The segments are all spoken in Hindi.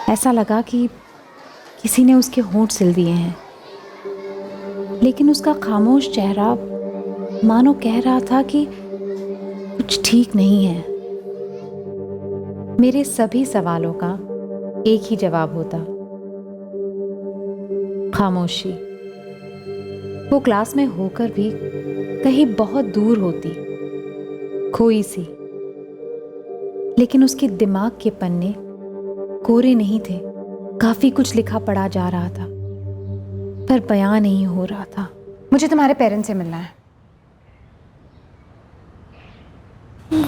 ऐसा लगा कि किसी ने उसके होंठ सिल दिए हैं, लेकिन उसका खामोश चेहरा मानो कह रहा था कि कुछ ठीक नहीं है। मेरे सभी सवालों का एक ही जवाब होता, खामोशी। वो क्लास में होकर भी कहीं बहुत दूर होती, खोई सी, लेकिन उसके दिमाग के पन्ने कोरे नहीं थे। काफी कुछ लिखा पढ़ा जा रहा था, पर बयां नहीं हो रहा था। मुझे तुम्हारे पेरेंट्स से मिलना है।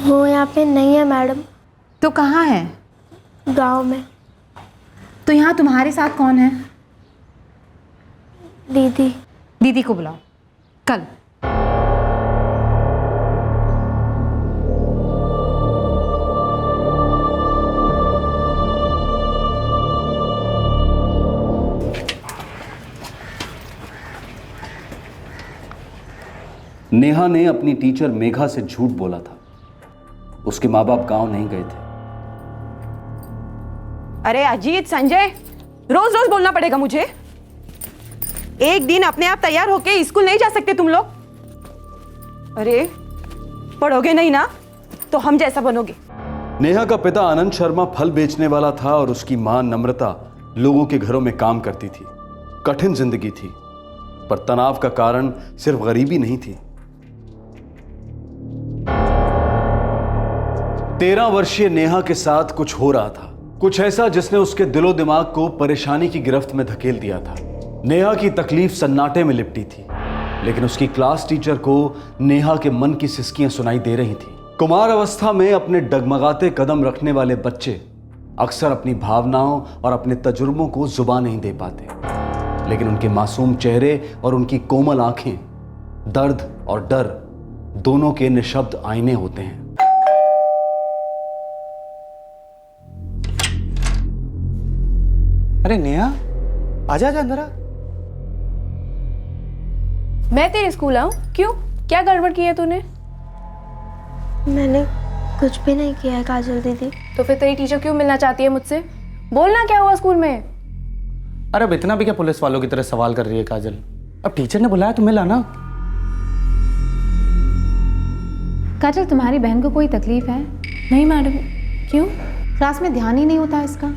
वो यहाँ पे नहीं है मैडम। तो कहाँ है? गांव में। तो यहाँ तुम्हारे साथ कौन है? दीदी। दीदी को बुलाओ कल। नेहा ने अपनी टीचर मेघा से झूठ बोला था। उसके माँ बाप गांव नहीं गए थे। अरे अजीत, संजय, रोज रोज बोलना पड़ेगा मुझे? एक दिन अपने आप तैयार होके स्कूल नहीं जा सकते तुम लोग? अरे पढ़ोगे नहीं ना तो हम जैसा बनोगे। नेहा का पिता आनंद शर्मा फल बेचने वाला था और उसकी मां नम्रता लोगों के घरों में काम करती थी। कठिन जिंदगी थी, पर तनाव का कारण सिर्फ गरीबी नहीं थी। 13 वर्षीय नेहा के साथ कुछ हो रहा था, कुछ ऐसा जिसने उसके दिलो दिमाग को परेशानी की गिरफ्त में धकेल दिया था। नेहा की तकलीफ सन्नाटे में लिपटी थी, लेकिन उसकी क्लास टीचर को नेहा के मन की सिसकियां सुनाई दे रही थी। कुमार अवस्था में अपने डगमगाते कदम रखने वाले बच्चे अक्सर अपनी भावनाओं और अपने तजुर्बों को जुबान नहीं दे पाते, लेकिन उनके मासूम चेहरे और उनकी कोमल आंखें दर्द और डर दोनों के निशब्द आईने होते हैं। अरे नेहा, आजा आजा अंदर आ। मैं तेरे स्कूल आऊं? क्यों, क्या गड़बड़ की है तूने? मैंने कुछ भी नहीं किया है काजल दीदी। तो फिर तेरी टीचर क्यों मिलना चाहती है मुझसे? बोलना क्या हुआ स्कूल में? अरे अब इतना भी क्या पुलिस वालों की तरह सवाल कर रही है काजल? अब टीचर ने बुलाया तो मिला ना। काजल, तुम्हारी बहन को कोई तकलीफ है? नहीं मैडम। क्यों? क्लास में ध्यान ही नहीं होता इसका,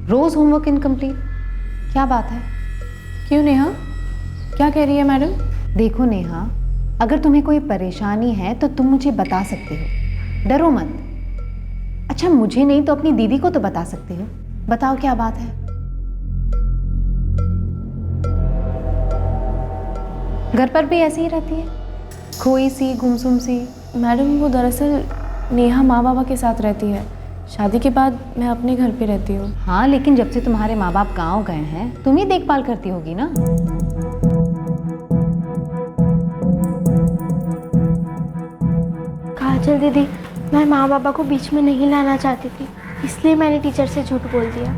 रोज होमवर्क इनकम्प्लीट। क्या बात है? क्यों नेहा, क्या कह रही है मैडम? देखो नेहा, अगर तुम्हें कोई परेशानी है तो तुम मुझे बता सकते हो, डरो मत। अच्छा, मुझे नहीं तो अपनी दीदी को तो बता सकते हो। बताओ क्या बात है? घर पर भी ऐसी ही रहती है, खोई सी, गुमसुम सी? मैडम वो दरअसल नेहा माँ बाबा के साथ रहती है। शादी के बाद मैं अपने घर पे रहती हूँ। हाँ, लेकिन जब से तुम्हारे माँ बाप गाँव गए हैं तुम ही देखभाल करती होगी ना। काजल दीदी, मैं माँ बाबा को बीच में नहीं लाना चाहती थी, इसलिए मैंने टीचर से झूठ बोल दिया।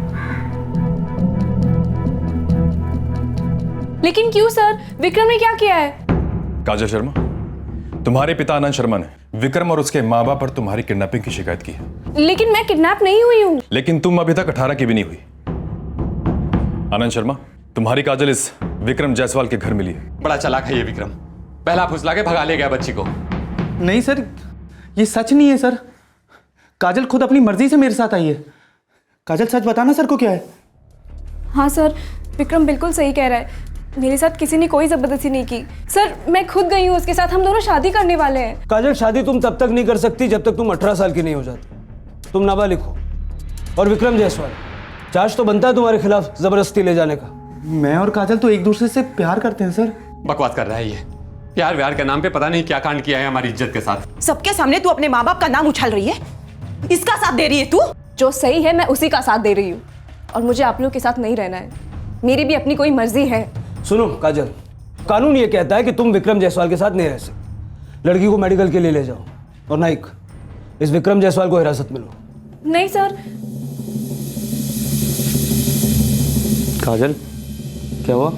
लेकिन क्यों सर? विक्रम ने क्या किया है? काजल शर्मा, तुम्हारे पिता आनंद शर्मा ने विक्रम और उसके माँ बाप पर तुम्हारी किडनैपिंग की शिकायत की है। लेकिन मैं किडनैप नहीं हुई हूँ। लेकिन तुम अभी तक 18 की भी नहीं हुई। आनंद शर्मा, तुम्हारी काजल इस विक्रम जायसवाल के घर मिली है। बड़ा चालाक है ये विक्रम, पहला फुसला के भगा ले गया बच्ची को। नहीं सर, ये सच नहीं है सर। काजल खुद अपनी मर्जी से मेरे साथ आई है। काजल सच बताना सर को क्या है? हाँ सर, विक्रम बिल्कुल सही कह रहा है। मेरे साथ किसी ने कोई जबरदस्ती नहीं की सर, मैं खुद गई हूँ उसके साथ। हम दोनों शादी करने वाले हैं। काजल, शादी तुम तब तक नहीं कर सकती जब तक तुम 18 साल की नहीं हो जाती। तुम नाबालिग हो। और विक्रम जायसवाल, चार्ज तो बनता है तुम्हारे खिलाफ जबरदस्ती ले जाने का। मैं और काजल तो एक दूसरे से प्यार करते हैं सर। बकवास कर रहा है ये। प्यार व्यार के नाम पे पता नहीं क्या कांड किया है हमारी इज्जत के साथ। सबके सामने तू अपने माँ बाप का नाम उछाल रही है, इसका साथ दे रही है तू? जो सही है मैं उसी का साथ दे रही हूँ, और मुझे आप लोग के साथ नहीं रहना है। मेरी भी अपनी कोई मर्जी है। सुनो काजल, कानून ये कहता है कि तुम विक्रम जायसवाल के साथ नहीं रह सकते। लड़की को मेडिकल के लिए ले जाओ, और नाइक, इस विक्रम जायसवाल को हिरासत में लो। नहीं सर। काजल, क्या हुआ?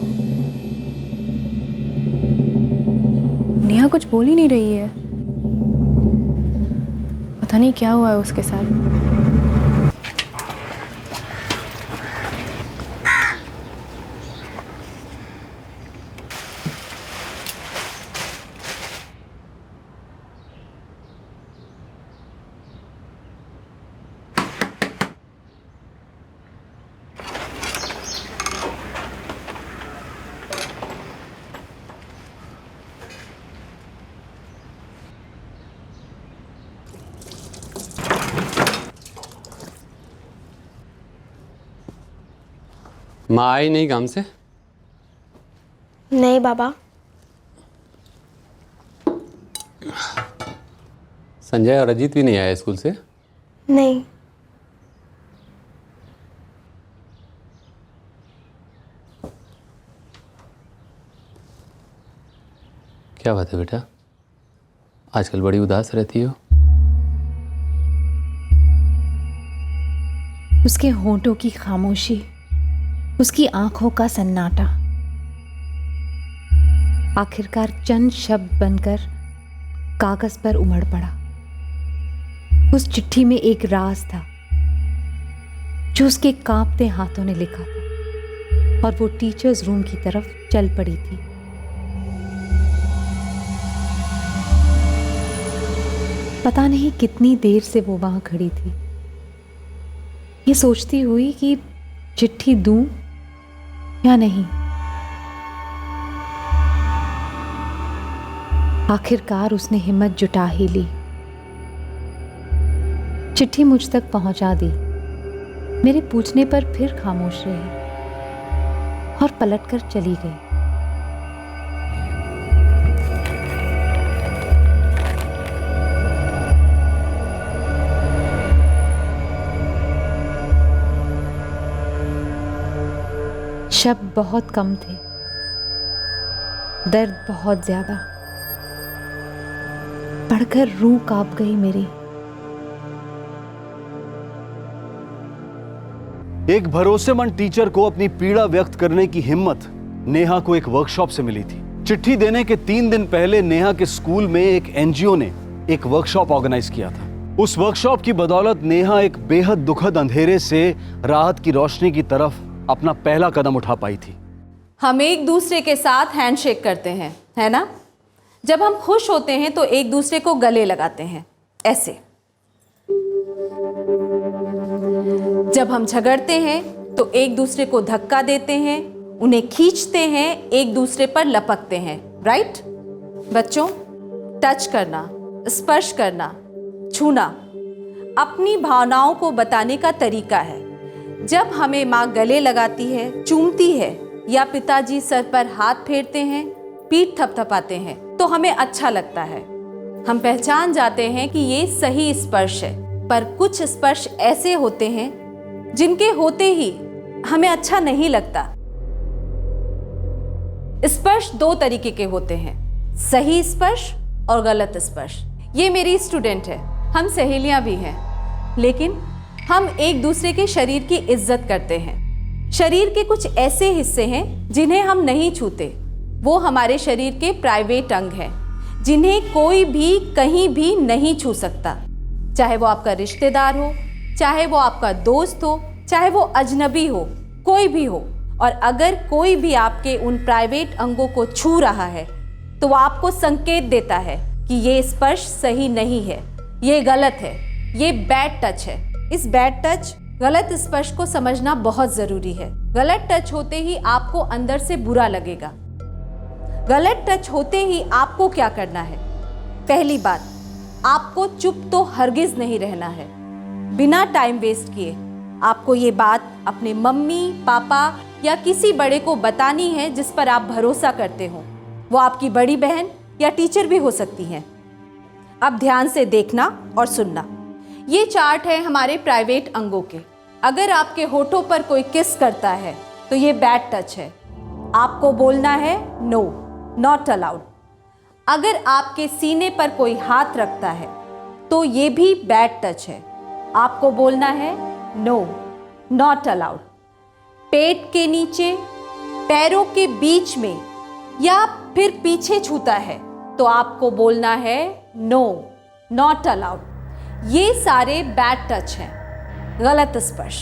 नेहा कुछ बोल ही नहीं रही है, पता नहीं क्या हुआ है उसके साथ। माँ आई नहीं काम से? नहीं बाबा। संजय और अजीत भी नहीं आए स्कूल से? नहीं। क्या बात है बेटा, आजकल बड़ी उदास रहती हो? उसके होंठों की खामोशी, उसकी आंखों का सन्नाटा आखिरकार चंद शब्द बनकर कागज पर उमड़ पड़ा। उस चिट्ठी में एक राज था जो उसके कांपते हाथों ने लिखा था और वो टीचर्स रूम की तरफ चल पड़ी थी। पता नहीं कितनी देर से वो वहां खड़ी थी, ये सोचती हुई कि चिट्ठी दूं या नहीं। आखिरकार उसने हिम्मत जुटा ही ली, चिट्ठी मुझ तक पहुंचा दी। मेरे पूछने पर फिर खामोश रही और पलटकर चली गई। शब्द बहुत कम थे, दर्द बहुत ज्यादा। पढ़कर रूह कांप गई मेरी। एक भरोसेमंद टीचर को अपनी पीड़ा व्यक्त करने की हिम्मत नेहा को एक वर्कशॉप से मिली थी। चिट्ठी देने के 3 दिन पहले नेहा के स्कूल में एक एनजीओ ने एक वर्कशॉप ऑर्गेनाइज किया था। उस वर्कशॉप की बदौलत नेहा एक बेहद दुखद अंधेरे से राहत की रोशनी की तरफ अपना पहला कदम उठा पाई थी। हम एक दूसरे के साथ हैंडशेक करते हैं, है ना? जब हम खुश होते हैं तो एक दूसरे को गले लगाते हैं, ऐसे। जब हम झगड़ते हैं तो एक दूसरे को धक्का देते हैं, उन्हें खींचते हैं, एक दूसरे पर लपकते हैं, राइट? बच्चों, टच करना, स्पर्श करना, छूना अपनी भावनाओं को बताने का तरीका है। जब हमें माँ गले लगाती है, चूमती है या पिताजी सर पर हाथ फेरते हैं, पीठ थपथपाते हैं तो हमें अच्छा लगता है। हम पहचान जाते हैं कि ये सही स्पर्श है। पर कुछ स्पर्श ऐसे होते हैं जिनके होते ही हमें अच्छा नहीं लगता। स्पर्श 2 तरीके के होते हैं, सही स्पर्श और गलत स्पर्श। ये मेरी स्टूडेंट है, हम सहेलियां भी हैं, लेकिन हम एक दूसरे के शरीर की इज्जत करते हैं। शरीर के कुछ ऐसे हिस्से हैं जिन्हें हम नहीं छूते। वो हमारे शरीर के प्राइवेट अंग हैं जिन्हें कोई भी कहीं भी नहीं छू सकता। चाहे वो आपका रिश्तेदार हो, चाहे वो आपका दोस्त हो, चाहे वो अजनबी हो, कोई भी हो। और अगर कोई भी आपके उन प्राइवेट अंगों को छू रहा है तो वो आपको संकेत देता है कि ये स्पर्श सही नहीं है, ये गलत है, ये बैड टच है। इस बैड टच, गलत स्पर्श को समझना बहुत जरूरी है। गलत टच होते ही आपको अंदर से बुरा लगेगा। गलत टच होते ही आपको क्या करना है? पहली बात, आपको चुप तो हरगिज नहीं रहना है। बिना टाइम वेस्ट किए आपको ये बात अपने मम्मी, पापा या किसी बड़े को बतानी है जिस पर आप भरोसा करते हो। वो आपकी बड़ी बहन या टीचर भी हो सकती हैं। अब ध्यान से देखना और सुनना। ये चार्ट है हमारे प्राइवेट अंगों के। अगर आपके होठों पर कोई किस करता है तो ये बैड टच है, आपको बोलना है नो, नॉट अलाउड। अगर आपके सीने पर कोई हाथ रखता है तो ये भी बैड टच है, आपको बोलना है नो, नॉट अलाउड। पेट के नीचे, पैरों के बीच में या फिर पीछे छूता है तो आपको बोलना है नो, नॉट अलाउड। ये सारे बैड टच हैं, गलत स्पर्श।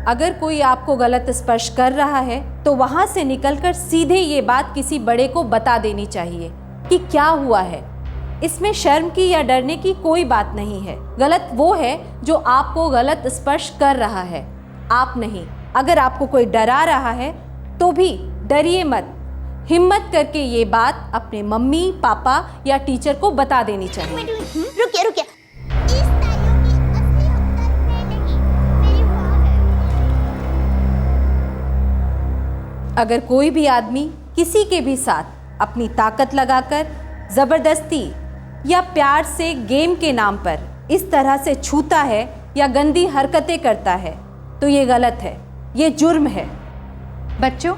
अगर कोई आपको गलत स्पर्श कर रहा है तो वहाँ से निकलकर सीधे ये बात किसी बड़े को बता देनी चाहिए कि क्या हुआ है। इसमें शर्म की या डरने की कोई बात नहीं है। गलत वो है जो आपको गलत स्पर्श कर रहा है, आप नहीं। अगर आपको कोई डरा रहा है तो भी डरिए मत, हिम्मत करके ये बात अपने मम्मी, पापा या टीचर को बता देनी चाहिए। रुकिए रुकिए, अगर कोई भी आदमी किसी के भी साथ अपनी ताकत लगाकर ज़बरदस्ती या प्यार से गेम के नाम पर इस तरह से छूता है या गंदी हरकतें करता है तो ये गलत है, ये जुर्म है। बच्चों,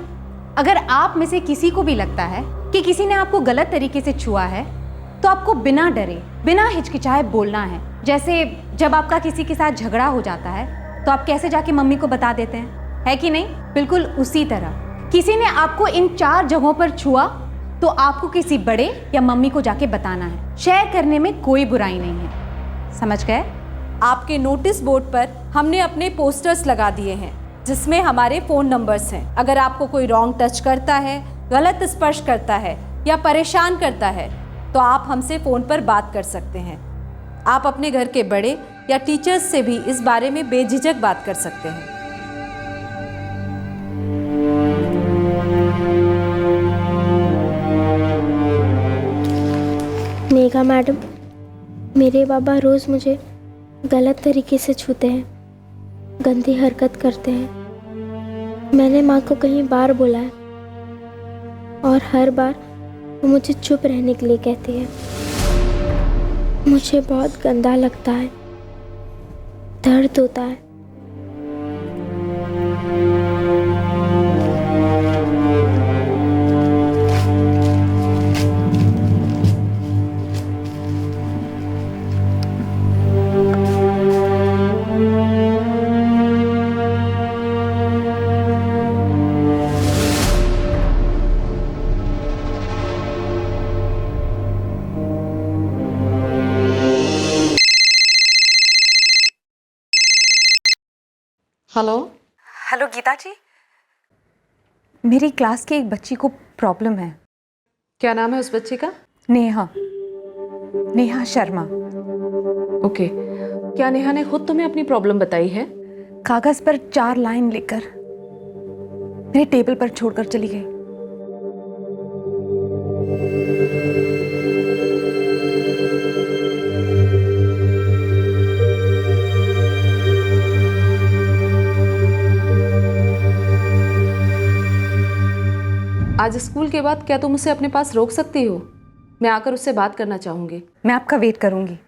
अगर आप में से किसी को भी लगता है कि किसी ने आपको गलत तरीके से छुआ है तो आपको बिना डरे, बिना हिचकिचाए बोलना है। जैसे जब आपका किसी के साथ झगड़ा हो जाता है तो आप कैसे जाके मम्मी को बता देते हैं, है कि नहीं? बिल्कुल उसी तरह किसी ने आपको इन 4 जगहों पर छुआ तो आपको किसी बड़े या मम्मी को जाके बताना है। शेयर करने में कोई बुराई नहीं है, समझ गए? आपके नोटिस बोर्ड पर हमने अपने पोस्टर्स लगा दिए हैं जिसमें हमारे फ़ोन नंबर्स हैं। अगर आपको कोई रॉन्ग टच करता है, गलत स्पर्श करता है या परेशान करता है तो आप हमसे फ़ोन पर बात कर सकते हैं। आप अपने घर के बड़े या टीचर्स से भी इस बारे में बेझिझक बात कर सकते हैं। नेहा मैडम, मेरे बाबा रोज़ मुझे गलत तरीके से छूते हैं, गंदी हरकत करते हैं। मैंने माँ को कई बार बोला है और हर बार वो मुझे चुप रहने के लिए कहती है। मुझे बहुत गंदा लगता है, दर्द होता है। हेलो हेलो गीता जी, मेरी क्लास की एक बच्ची को प्रॉब्लम है। क्या नाम है उस बच्ची का? नेहा, नेहा शर्मा। ओके, क्या नेहा ने खुद तुम्हें अपनी प्रॉब्लम बताई है? कागज़ पर 4 लाइन लिखकर मेरे टेबल पर छोड़कर चली गई। आज स्कूल के बाद क्या तुम उसे अपने पास रोक सकती हो? मैं आकर उससे बात करना चाहूँगी। मैं आपका वेट करूंगी।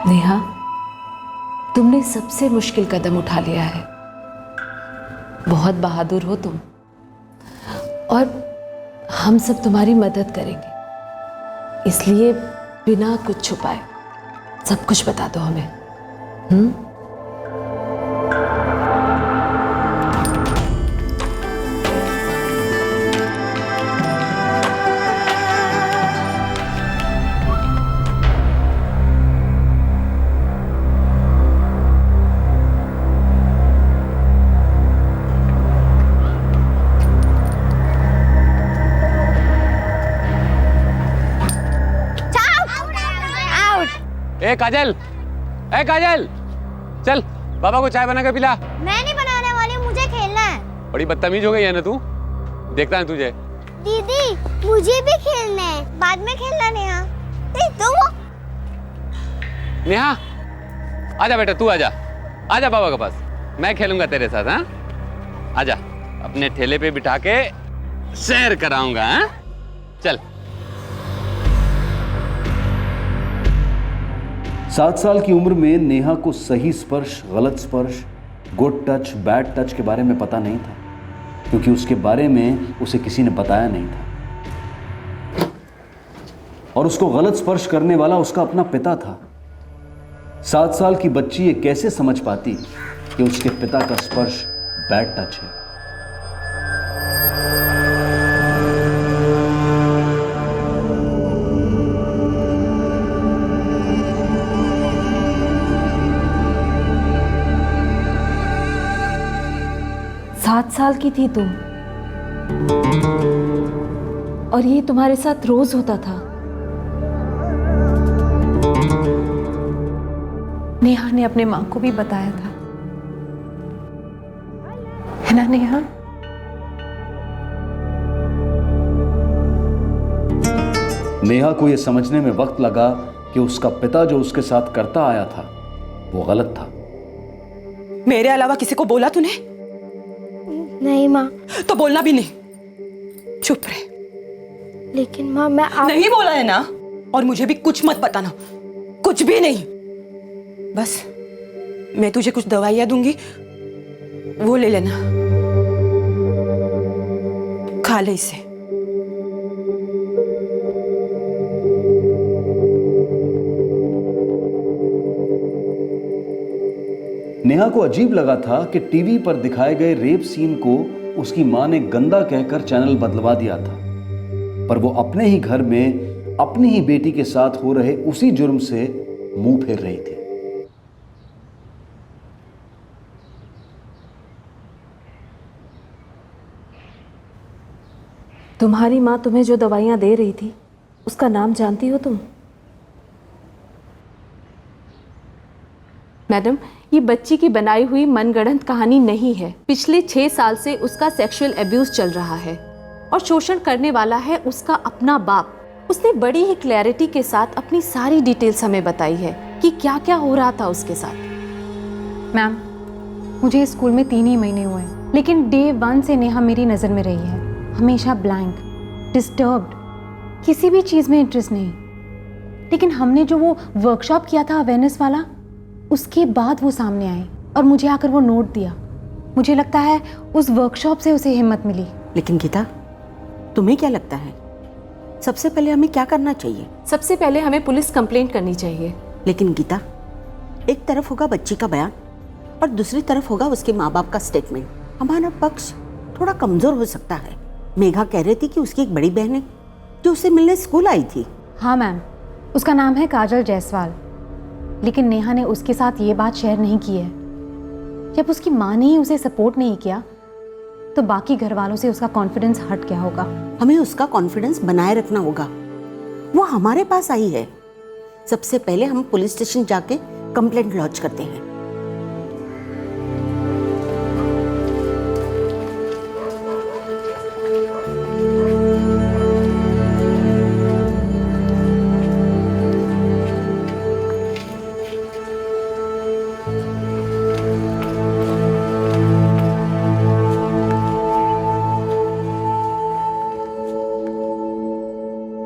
नेहा, तुमने सबसे मुश्किल कदम उठा लिया है। बहुत बहादुर हो तुम और हम सब तुम्हारी मदद करेंगे, इसलिए बिना कुछ छुपाए सब कुछ बता दो हमें। 'ए काजल, ए काजल, चल पापा को चाय बना के पिला। मैं नहीं बनाने वाली, मुझे खेलना है। बड़ी बदतमीज हो गई है ना तू, देखता है तुझे। दीदी मुझे भी खेलना है, बाद में खेलना। नेहा तुम नेहा आजा बेटा, तू आजा, आजा पापा के पास, मैं खेलूंगा तेरे साथ। हाँ आजा, अपने ठेले पे बिठा के सैर कराऊंगा। हाँ चल। 7 साल की उम्र में नेहा को सही स्पर्श, गलत स्पर्श, गुड टच, बैड टच के बारे में पता नहीं था, क्योंकि उसके बारे में उसे किसी ने बताया नहीं था। और उसको गलत स्पर्श करने वाला उसका अपना पिता था। 7 साल की बच्ची ये कैसे समझ पाती कि उसके पिता का स्पर्श बैड टच है? सात साल की थी तुम और ये तुम्हारे साथ रोज होता था। नेहा ने अपने माँ को भी बताया था, है ना नेहा? नेहा को यह समझने में वक्त लगा कि उसका पिता जो उसके साथ करता आया था वो गलत था। मेरे अलावा किसी को बोला तूने? नहीं माँ। तो बोलना भी नहीं, चुप रहे। लेकिन माँ मैं नहीं बोला है ना, और मुझे भी कुछ मत बताना, कुछ भी नहीं। बस मैं तुझे कुछ दवाइयां दूंगी, वो ले लेना, खा ले इसे। नेहा को अजीब लगा था कि टीवी पर दिखाए गए रेप सीन को उसकी मां ने गंदा कहकर चैनल बदलवा दिया था, पर वो अपने ही घर में अपनी ही बेटी के साथ हो रहे उसी जुर्म से मुंह फेर रही थी। तुम्हारी माँ तुम्हें जो दवाइयाँ दे रही थी उसका नाम जानती हो तुम? मैडम, ये बच्ची की बनाई हुई मनगढ़ंत कहानी नहीं है। पिछले 6 साल से उसका सेक्सुअल एब्यूज चल रहा है और शोषण करने वाला है उसका अपना बाप। उसने बड़ी ही क्लैरिटी के साथ अपनी सारी डिटेल्स हमें बताई है कि क्या क्या हो रहा था उसके साथ। मैम, मुझे इस स्कूल में 3 ही महीने हुए हैं, लेकिन डे 1 से नेहा मेरी नज़र में रही है। हमेशा ब्लैंक, डिस्टर्ब्ड, किसी भी चीज़ में इंटरेस्ट नहीं। लेकिन हमने जो वो वर्कशॉप किया था अवेयरनेस वाला, उसके बाद वो सामने आई और मुझे आकर वो नोट दिया। मुझे लगता है उस वर्कशॉप से उसे हिम्मत मिली। लेकिन गीता, तुम्हें क्या लगता है सबसे पहले हमें क्या करना चाहिए? सबसे पहले हमें पुलिस कंप्लेंट करनी चाहिए। लेकिन गीता, एक तरफ होगा बच्ची का बयान और दूसरी तरफ होगा उसके माँ बाप का स्टेटमेंट। हमारा पक्ष थोड़ा कमजोर हो सकता है। मेघा कह रही थी कि उसकी एक बड़ी बहन है जो उसे मिलने स्कूल आई थी। हाँ मैम, उसका नाम है काजल जायसवाल, लेकिन नेहा ने उसके साथ ये बात शेयर नहीं की है। जब उसकी माँ ने ही उसे सपोर्ट नहीं किया तो बाकी घर वालों से उसका कॉन्फिडेंस हट गया होगा। हमें उसका कॉन्फिडेंस बनाए रखना होगा। वो हमारे पास आई है। सबसे पहले हम पुलिस स्टेशन जाके कंप्लेंट लॉन्च करते हैं।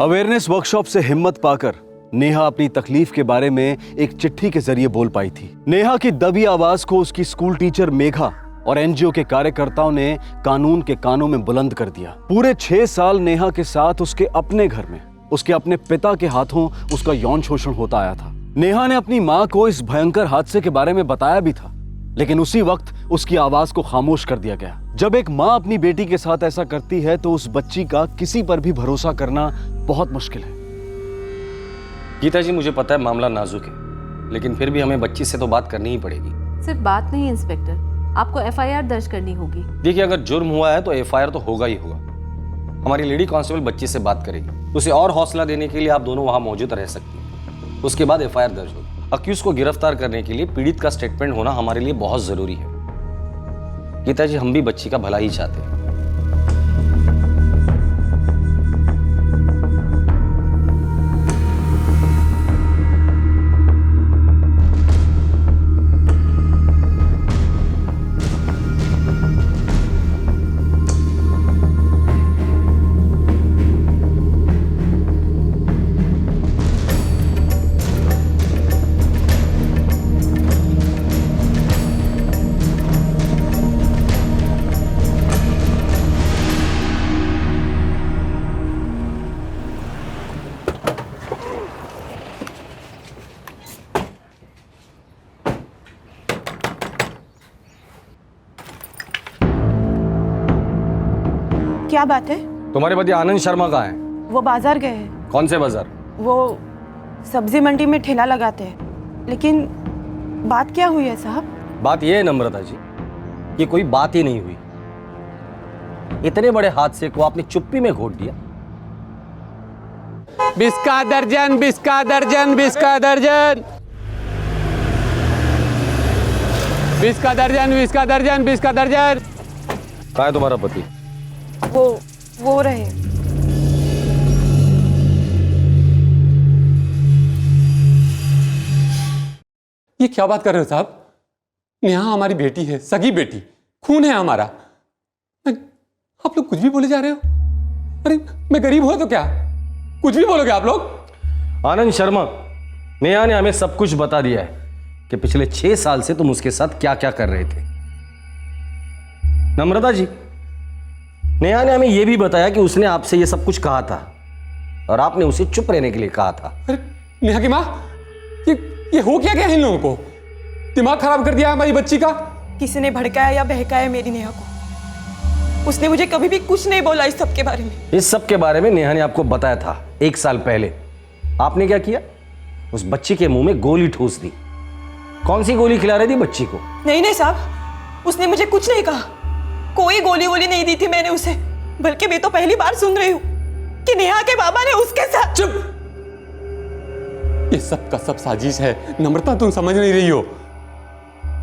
अवेयरनेस वर्कशॉप से हिम्मत पाकर नेहा अपनी तकलीफ के बारे में एक चिट्ठी के जरिए बोल पाई थी। नेहा की दबी आवाज को उसकी स्कूल टीचर मेघा और एनजीओ के कार्यकर्ताओं ने कानून के कानों में बुलंद कर दिया। पूरे 6 साल नेहा के साथ उसके अपने घर में उसके अपने पिता के हाथों उसका यौन शोषण होता आया था। नेहा ने अपनी मां को इस भयंकर हादसे के बारे में बताया भी था, लेकिन उसी वक्त उसकी आवाज को खामोश कर दिया गया। जब एक मां अपनी बेटी के साथ ऐसा करती है तो उस बच्ची का किसी पर भी भरोसा करना बहुत मुश्किल है। गीता जी, मुझे पता है मामला नाजुक है, लेकिन फिर भी हमें बच्ची से तो बात करनी ही पड़ेगी। सिर्फ बात नहीं इंस्पेक्टर, आपको एफआईआर दर्ज करनी होगी। देखिए, अगर जुर्म हुआ है तो एफआईआर तो होगा ही होगा। हमारी लेडी कांस्टेबल बच्ची से बात करेगी। उसे और हौसला देने के लिए आप दोनों वहां मौजूद रह सकती हैं। उसके बाद एफआईआर दर्ज होगी। अक्यूज को गिरफ्तार करने के लिए पीड़ित का स्टेटमेंट होना हमारे लिए बहुत जरूरी है। गीता जी, हम भी बच्ची का भला ही चाहते हैं। क्या बात है? तुम्हारे पति आनंद शर्मा कहाँ है? वो बाजार गए हैं। कौन से बाजार? वो सब्जी मंडी में ठेला लगाते हैं। लेकिन बात क्या हुई है साहब? बात यह है नम्रता जी कि कोई बात ही नहीं हुई। इतने बड़े हादसे को आपने चुप्पी में घोट दिया। बिस्का दर्जन, बिस्का दर्जन, बिस्का दर्जन, बिस्का दर्जन, बिस्का दर्जन, बिस्का दर्जन। कहाँ है तुम्हारा पति? वो रहे। ये क्या बात कर रहे हो साहब? नेहा हमारी बेटी है, सगी बेटी, खून है हमारा। आप लोग कुछ भी बोले जा रहे हो। अरे मैं गरीब हुआ तो क्या, कुछ भी बोलोगे आप लोग? आनंद शर्मा, नेहा ने हमें सब कुछ बता दिया है कि पिछले 6 साल से तुम उसके साथ क्या क्या कर रहे थे। नम्रता जी, नेहा ने हमें यह भी बताया कि उसने आपसे यह सब कुछ कहा था और आपने उसे चुप रहने के लिए कहा था। अरे नेहा की माँ, ये हो क्या इन लोगों को? दिमाग खराब कर दिया हमारी बच्ची का। किसी ने भड़काया या बहकाया मेरी नेहा को? उसने मुझे कभी भी कुछ नहीं बोला इस सब के बारे में। इस सब के बारे में नेहा ने आपको बताया था 1 साल पहले। आपने क्या किया? उस बच्ची के मुंह में गोली ठूस दी। कौन सी गोली खिला रही थी बच्ची को? नहीं साहब, उसने मुझे कुछ नहीं कहा। कोई गोली वोली नहीं दी थी मैंने उसे। बल्कि मैं तो पहली बार सुन रही हूँ कि नेहा के बाबा ने उसके साथ। चुप! ये सब का सब साजिश है नम्रता, तुम समझ नहीं रही हो।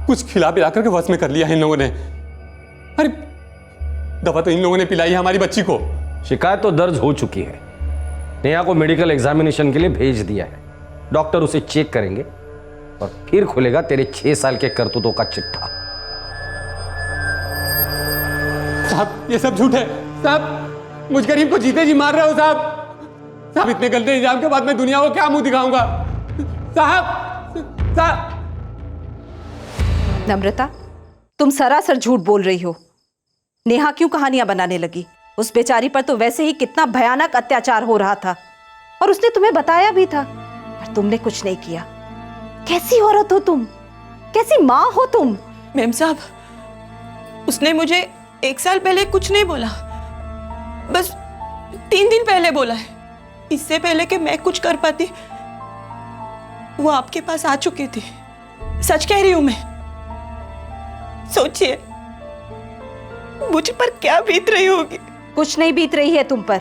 कुछ खिला पिला करके वश में कर लिया है इन लोगों ने। अरे दवा तो इन लोगों ने पिलाई है हमारी बच्ची को। शिकायत तो दर्ज हो चुकी है। नेहा को मेडिकल एग्जामिनेशन के लिए भेज दिया है। डॉक्टर उसे चेक करेंगे और फिर खुलेगा तेरे 6 साल के करतूतों का चिट्ठा। साहब ये सब झूठ है साहब, मुझ गरीब को जीते जी मार रहे हो साहब। साहब इतने गलते इल्जाम के बाद मैं दुनिया को क्या मुंह दिखाऊंगा साहब? साहब नम्रता, तुम सरासर झूठ बोल रही हो। नेहा क्यों कहानियां बनाने लगी? उस बेचारी पर तो वैसे ही कितना भयानक अत्याचार हो रहा था और उसने तुम्हें बताया भी था, पर तुमने कुछ नहीं किया। कैसी औरत हो तुम, कैसी माँ हो तुम? मैम साहब, उसने मुझे 1 साल पहले कुछ नहीं बोला, बस 3 दिन पहले बोला है। इससे पहले कि मैं कुछ कर पाती वो आपके पास आ चुकी थी। सच कह रही हूं मैं। सोचिए मुझ पर क्या बीत रही होगी। कुछ नहीं बीत रही है तुम पर,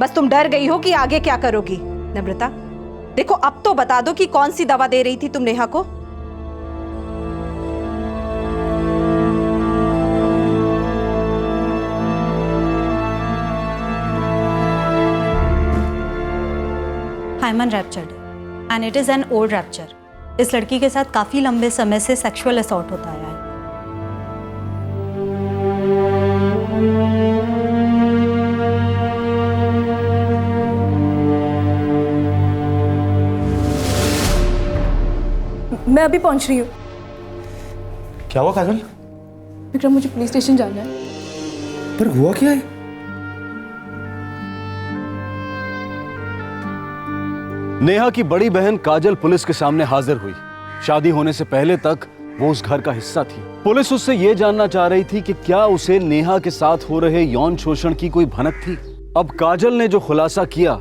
बस तुम डर गई हो कि आगे क्या करोगी। नम्रता देखो, अब तो बता दो कि कौन सी दवा दे रही थी तुम नेहा को? Hymen ruptured and it is an old rupture. इस लड़की के साथ काफी लंबे समय से सेक्सुअल असॉल्ट होता आया है। मैं अभी पहुंच रही हूँ। क्या हुआ काजल? विक्रम, मुझे पुलिस स्टेशन जाना है। पर हुआ क्या है? नेहा की बड़ी बहन काजल पुलिस के सामने हाजिर हुई। शादी होने से पहले तक वो उस घर का हिस्सा थी। पुलिस उससे ये जानना चाह रही थी कि क्या उसे नेहा के साथ हो रहे यौन शोषण की कोई भनक थी। अब काजल ने जो खुलासा किया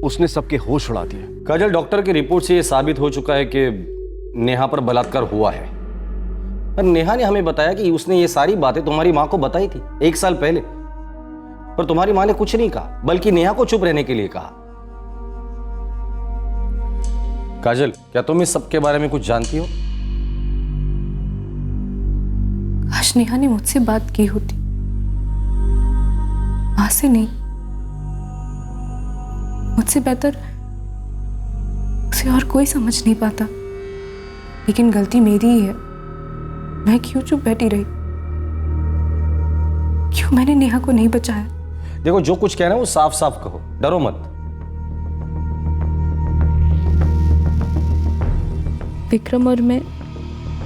उसने सबके होश उड़ा दिए। काजल, डॉक्टर की रिपोर्ट से यह साबित हो चुका है कि नेहा पर बलात्कार हुआ है। पर नेहा ने हमें बताया कि उसने ये सारी बातें तुम्हारी मां को बताई थी 1 साल पहले, पर तुम्हारी मां ने कुछ नहीं कहा, बल्कि नेहा को चुप रहने के लिए कहा। काजल, क्या तुम इस सब के बारे में कुछ जानती हो? काश नेहा ने मुझसे बात की होती, मां से नहीं। मुझसे बेहतर उसे और कोई समझ नहीं पाता। लेकिन गलती मेरी ही है। मैं क्यों चुप बैठी रही? क्यों मैंने नेहा को नहीं बचाया? देखो, जो कुछ कहना है वो साफ साफ कहो, डरो मत। विक्रम और मैं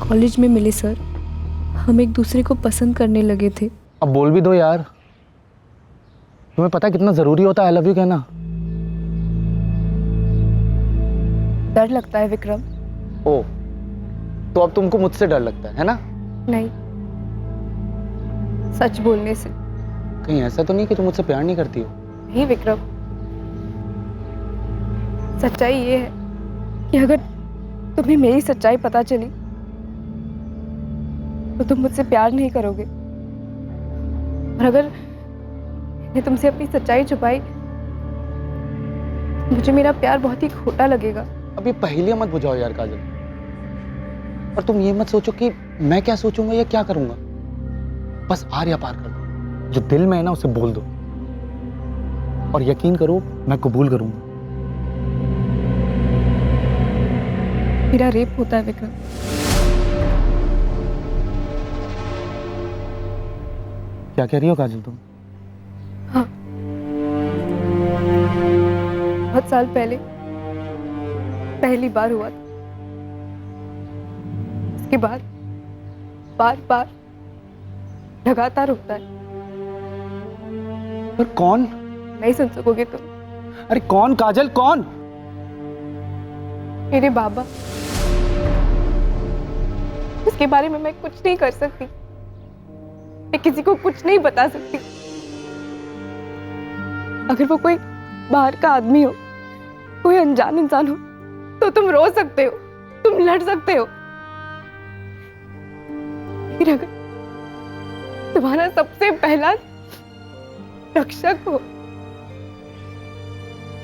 कॉलेज में मिले सर। हम एक दूसरे को पसंद करने लगे थे। अब बोल भी दो यार। तुम्हें पता है कितना जरूरी होता है आई लव यू कहना? डर लगता है विक्रम। ओ, तो अब तुमको मुझसे डर लगता है ना? नहीं, सच बोलने से। कहीं ऐसा तो नहीं कि तुम मुझसे प्यार नहीं करती हो? नहीं विक्रम, सच्चाई ये है कि अगर तुम्हें मेरी सच्चाई पता चली तो तुम मुझसे प्यार नहीं करोगे, और अगर मैंने तुमसे अपनी सच्चाई छुपाई तो मुझे मेरा प्यार बहुत ही खोटा लगेगा। अभी पहेलियां मत बुझाओ यार काजल। और तुम ये मत सोचो कि मैं क्या सोचूंगा या क्या करूंगा। बस आर या पार कर दो, जो दिल में है ना उसे बोल दो, और यकीन करो मैं कबूल करूंगा। मेरा रेप होता है विक्रम। क्या कह रही हो काजल तुम? हाँ, बहुत साल पहले पहली बार हुआ था। उसके बाद बार बार लगातार होता है। पर कौन? नहीं सुन सकोगे तुम। अरे कौन काजल, कौन? मेरे बाबा। उसके बारे में मैं कुछ नहीं कर सकती, मैं किसी को कुछ नहीं बता सकती। अगर वो कोई बाहर का आदमी हो, कोई अनजान इंसान हो, तो तुम रो सकते हो, तुम लड़ सकते हो। फिर अगर तुम्हारा सबसे पहला रक्षक हो,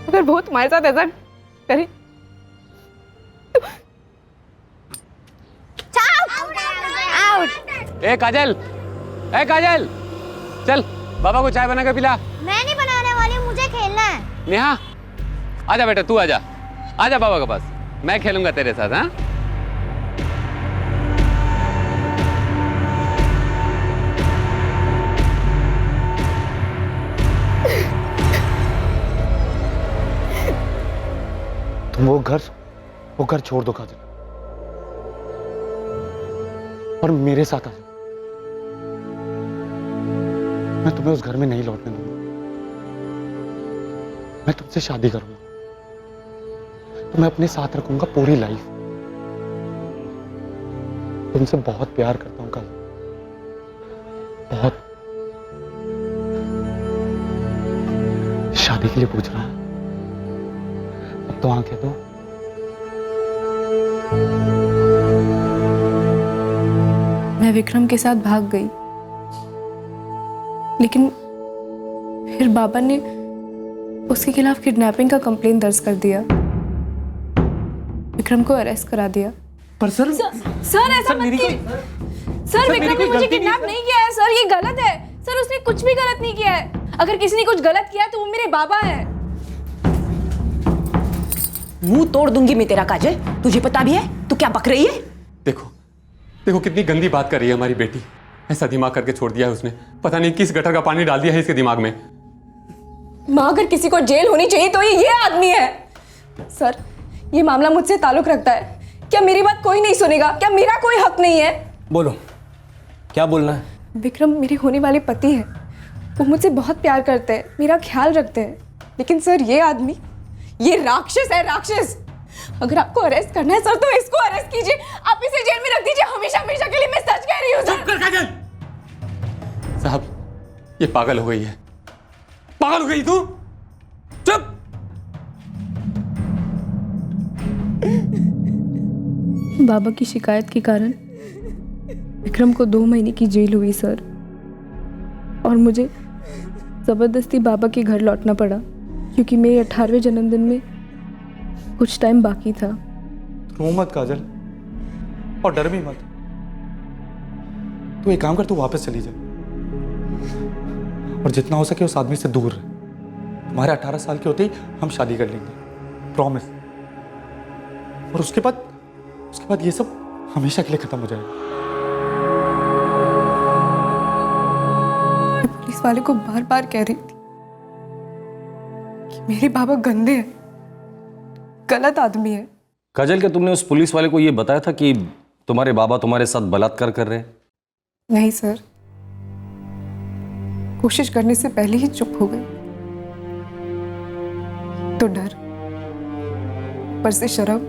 अगर वो तुम्हारे साथ ऐसा करे, ए काजल, ए काजल, चल बाबा को चाय बना के पिला। मैं नहीं बनाने वाली, मुझे खेलना है। नेहा, आजा बेटा, तू आजा, आजा बाबा के पास, मैं खेलूंगा तेरे साथ। हाँ, तुम वो घर छोड़ दो काजल, और मेरे साथ आ जाओ। मैं तुम्हें उस घर में नहीं लौटने दूंगा। मैं तुमसे शादी करूंगा, तुम्हें अपने साथ रखूंगा पूरी लाइफ। तुमसे बहुत प्यार करता हूं काजल, बहुत। शादी के लिए पूछ रहा हूं, अब तो आंखें दो। मैं विक्रम के साथ भाग गई, लेकिन फिर बाबा ने उसके खिलाफ किडनैपिंग का कंप्लेन दर्ज कर दिया, विक्रम को अरेस्ट करा दिया। पर सर ऐसा मत कीजिए। सर विक्रम ने मुझे किडनैप नहीं किया है सर, ये गलत है सर, उसने कुछ भी गलत नहीं किया है। अगर किसी ने कुछ गलत किया तो वो मेरे बाबा हैं। मुंह तोड़ दूंगी मैं तेरा काजल, तुझे पता भी है तू क्या बक रही है? देखो देखो कितनी गंदी बात कर रही है हमारी बेटी। ऐसा दिमाग करके छोड़ दिया है उसने, पता नहीं किस गटर का पानी डाल दिया है इसके दिमाग में। माँ, अगर किसी को जेल होनी चाहिए तो ये आदमी है। सर, ये मामला मुझसे ताल्लुक रखता है। क्या मेरी बात कोई नहीं सुनेगा? क्या मेरा कोई हक नहीं है? बोलो, क्या बोलना है? विक्रम मेरे होने वाले पति हैं, वो मुझसे बहुत प्यार करते हैं, मेरा ख्याल रखते हैं। लेकिन सर, ये आदमी, ये राक्षस है, राक्षस। अगर आपको अरेस्ट करना है सर, तो इसको अरेस्ट कीजिए, आप इसे जेल में रख दीजिए हमेशा हमेशा के लिए। मैं सच कह रही हूँ सर। साहब, ये पागल हो गई है। पागल हो गई तू? चुप। बाबा की शिकायत के कारण विक्रम को 2 महीने की जेल हुई सर, और मुझे जबरदस्ती बाबा के घर लौटना पड़ा, क्योंकि मेरे 18वें जन्मदिन में कुछ टाइम बाकी था। रो मत काजल, और डर भी मत। तू एक काम कर, तू वापस चली जा, और जितना हो सके उस आदमी से दूर रह। तुम्हारे 18 साल के होते ही हम शादी कर लेंगे, प्रॉमिस। और उसके बाद ये सब हमेशा के लिए खत्म हो जाएगा। मैं पुलिस वाले को बार बार कह रही थी कि मेरे बाबा गंदे हैं, गलत आदमी है। काजल, क्या तुमने उस पुलिस वाले को ये बताया था कि तुम्हारे बाबा तुम्हारे साथ बलात्कार कर रहे हैं? नहीं सर, कोशिश करने से पहले ही चुप हो गई। तो डर, ऊपर से शर्म,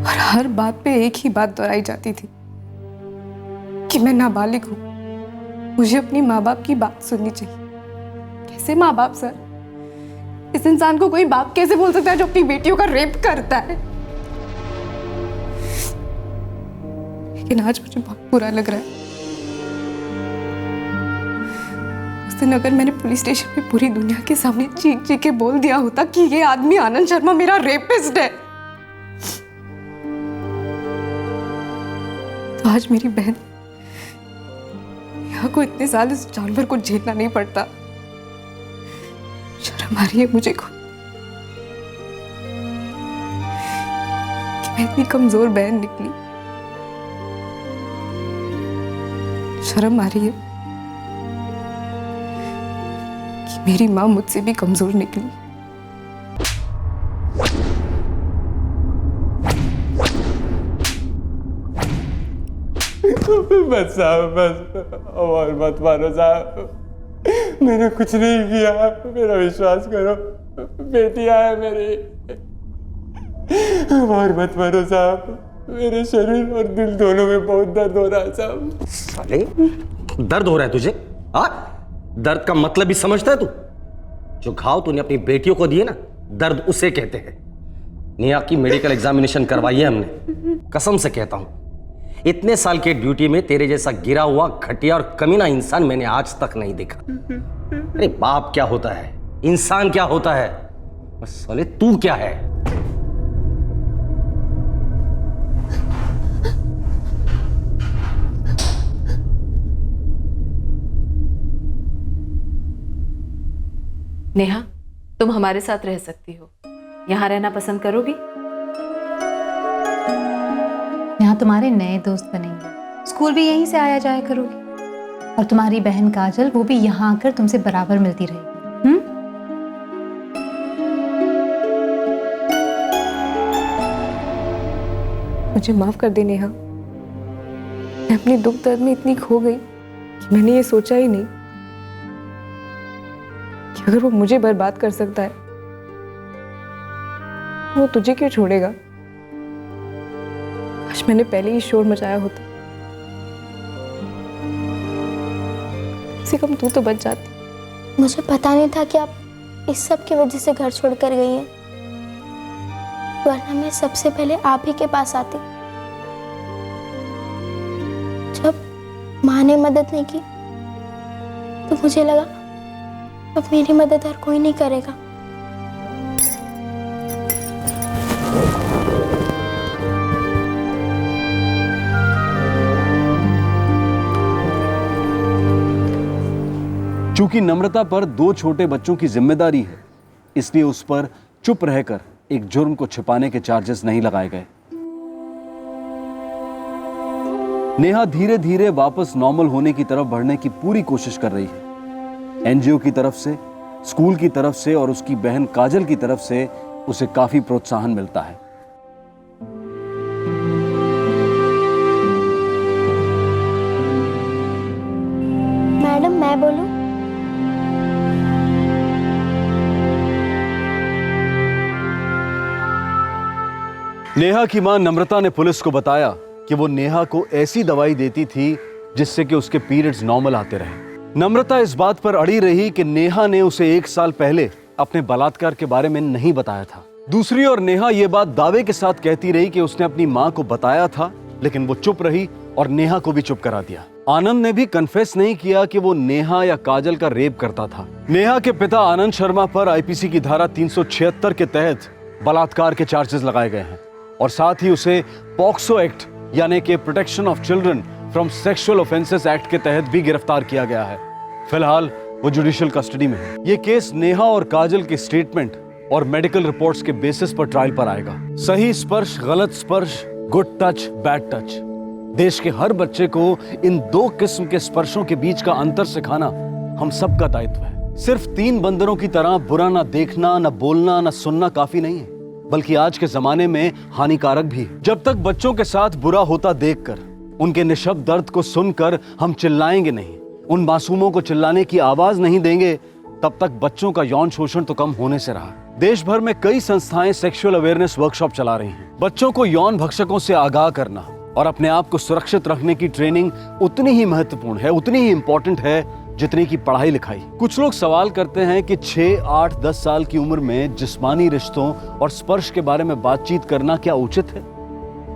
और हर बात पे एक ही बात दोहराई जाती थी कि मैं नाबालिग हूं, मुझे अपनी माँ बाप की बात सुननी चाहिए। कैसे माँ बाप सर? इस इंसान को कोई बाप कैसे बोल सकता है जो अपनी बेटियों का रेप करता है? लेकिन आज मुझे बहुत बुरा लग रहा है। उस दिन अगर मैंने पुलिस स्टेशन में पूरी दुनिया के सामने चीख चीख के बोल दिया होता कि ये आदमी आनंद शर्मा मेरा रेपिस्ट है, तो आज मेरी बहन यहाँ को इतने साल इस जानवर को झेलना नहीं पड़ता। शर्म आ रही है मुझे खुद। मैं इतनी कमजोर बहन निकली। शर्म आ रही है कि मेरी माँ मुझसे भी कमजोर निकली। बस साहब, बस और मत मारो साहब, मैंने कुछ नहीं किया, मेरा विश्वास करो, बेटियां है मेरी। और मत मारो साहब, मेरे शरीर और दिल दोनों में बहुत दर्द हो रहा है साहब। साले, दर्द हो रहा है तुझे? हाँ, दर्द का मतलब भी समझता है तू? जो घाव तूने अपनी बेटियों को दिए ना, दर्द उसे कहते हैं। नेहा की मेडिकल एग्जामिनेशन करवाई है हमने, कसम से कहता हूं, इतने साल के ड्यूटी में तेरे जैसा गिरा हुआ, घटिया और कमीना इंसान मैंने आज तक नहीं देखा। अरे बाप क्या होता है, इंसान क्या होता है, बस साले तू क्या है? नेहा, तुम हमारे साथ रह सकती हो। यहाँ रहना पसंद करोगी? यहाँ तुम्हारे नए दोस्त बनेंगे, स्कूल भी यहीं से आया जाया करोगी, और तुम्हारी बहन काजल वो भी यहाँ आकर तुमसे बराबर मिलती रहेगी। मुझे माफ कर दे नेहा, मैं अपनी दुख दर्द में इतनी खो गई कि मैंने ये सोचा ही नहीं कि अगर वो मुझे बर्बाद कर सकता है वो तुझे क्यों छोड़ेगा। आज मैंने पहले ही शोर मचाया होता, कम से कम तू तो बच जाती। मुझे पता नहीं था कि आप इस सब की वजह से घर छोड़कर गई हैं, वरना मैं सबसे पहले आप ही के पास आती। जब माँ ने मदद नहीं की तो मुझे लगा अब मेरी मदद और कोई नहीं करेगा। चूंकि नम्रता पर 2 छोटे बच्चों की जिम्मेदारी है, इसलिए उस पर चुप रहकर एक जुर्म को छिपाने के चार्जेस नहीं लगाए गए। नेहा धीरे धीरे वापस नॉर्मल होने की तरफ बढ़ने की पूरी कोशिश कर रही है। एनजीओ की तरफ से, स्कूल की तरफ से और उसकी बहन काजल की तरफ से उसे काफी प्रोत्साहन मिलता है। मैडम, मैं बोलूं? नेहा की मां नम्रता ने पुलिस को बताया कि वो नेहा को ऐसी दवाई देती थी जिससे कि उसके पीरियड्स नॉर्मल आते रहे। नम्रता इस बात पर अड़ी रही कि नेहा ने उसे 1 साल पहले अपने बलात्कार के बारे में नहीं बताया था। दूसरी ओर नेहा ये बात दावे के साथ कहती रही कि उसने अपनी मां को बताया था, लेकिन वो चुप रही और नेहा को भी चुप करा दिया। आनंद ने भी कन्फेस नहीं किया कि वो नेहा या काजल का रेप करता था। नेहा के पिता आनंद शर्मा पर आईपीसी की धारा 376 के तहत बलात्कार के चार्जेस लगाए गए हैं और साथ ही उसे पॉक्सो एक्ट यानी कि protection of children from sexual offences act के तहत भी गिरफ्तार किया गया है। फिलहाल वो जुडिशियल कस्टडी में है। ये केस नेहा और काजल के स्टेटमेंट और मेडिकल रिपोर्ट्स के बेसिस पर ट्रायल पर आएगा। सही स्पर्श, गलत स्पर्श, गुड टच, बैड टच, देश के हर बच्चे को इन 2 किस्म के स्पर्शों के बीच का अंतर सिखाना हम सबका दायित्व है। सिर्फ 3 बंदरों की तरह बुरा ना देखना, ना बोलना, ना सुनना काफी नहीं है, बल्कि आज के जमाने में हानिकारक भी है। जब तक बच्चों के साथ बुरा होता देखकर, उनके निशब्द दर्द को सुनकर हम चिल्लाएंगे नहीं, उन मासूमों को चिल्लाने की आवाज नहीं देंगे, तब तक बच्चों का यौन शोषण तो कम होने से रहा। देश भर में कई संस्थाएं सेक्सुअल अवेयरनेस वर्कशॉप चला रही हैं। बच्चों को यौन भक्षकों से आगाह करना और अपने आप को सुरक्षित रखने की ट्रेनिंग उतनी ही महत्वपूर्ण है, उतनी ही इंपॉर्टेंट है जितनी की पढ़ाई लिखाई। कुछ लोग सवाल करते हैं कि 6, 8, 10 साल की उम्र में जिस्मानी रिश्तों और स्पर्श के बारे में बातचीत करना क्या उचित है?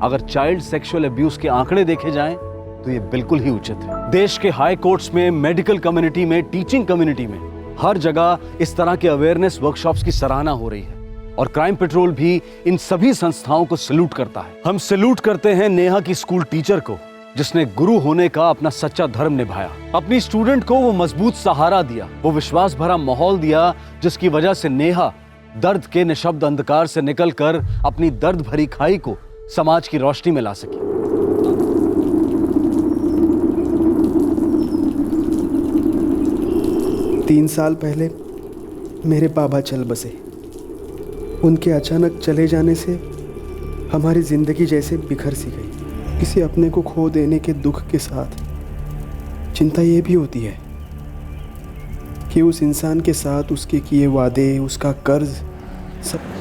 अगर चाइल्ड सेक्सुअल अब्यूज के आंकड़े देखे जाएं तो ये बिल्कुल ही उचित है। देश के हाई कोर्ट्स में, मेडिकल कम्युनिटी में, टीचिंग कम्युनिटी में हर जगह इस तरह के अवेयरनेस वर्कशॉप्स की सराहना हो रही है और क्राइम पेट्रोल भी इन सभी संस्थाओं को सैल्यूट करता है। हम सैल्यूट करते हैं नेहा की स्कूल टीचर को, जिसने गुरु होने का अपना सच्चा धर्म निभाया। अपनी स्टूडेंट को वो मजबूत सहारा दिया, वो विश्वास भरा माहौल दिया, जिसकी वजह से नेहा दर्द के निशब्द अंधकार से निकलकर अपनी दर्द भरी खाई को समाज की रोशनी में ला सके। 3 साल पहले मेरे बाबा चल बसे। उनके अचानक चले जाने से हमारी ज़िंदगी जैसे बिखर सी गई। किसी अपने को खो देने के दुख के साथ चिंता ये भी होती है कि उस इंसान के साथ उसके किए वादे, उसका कर्ज सब।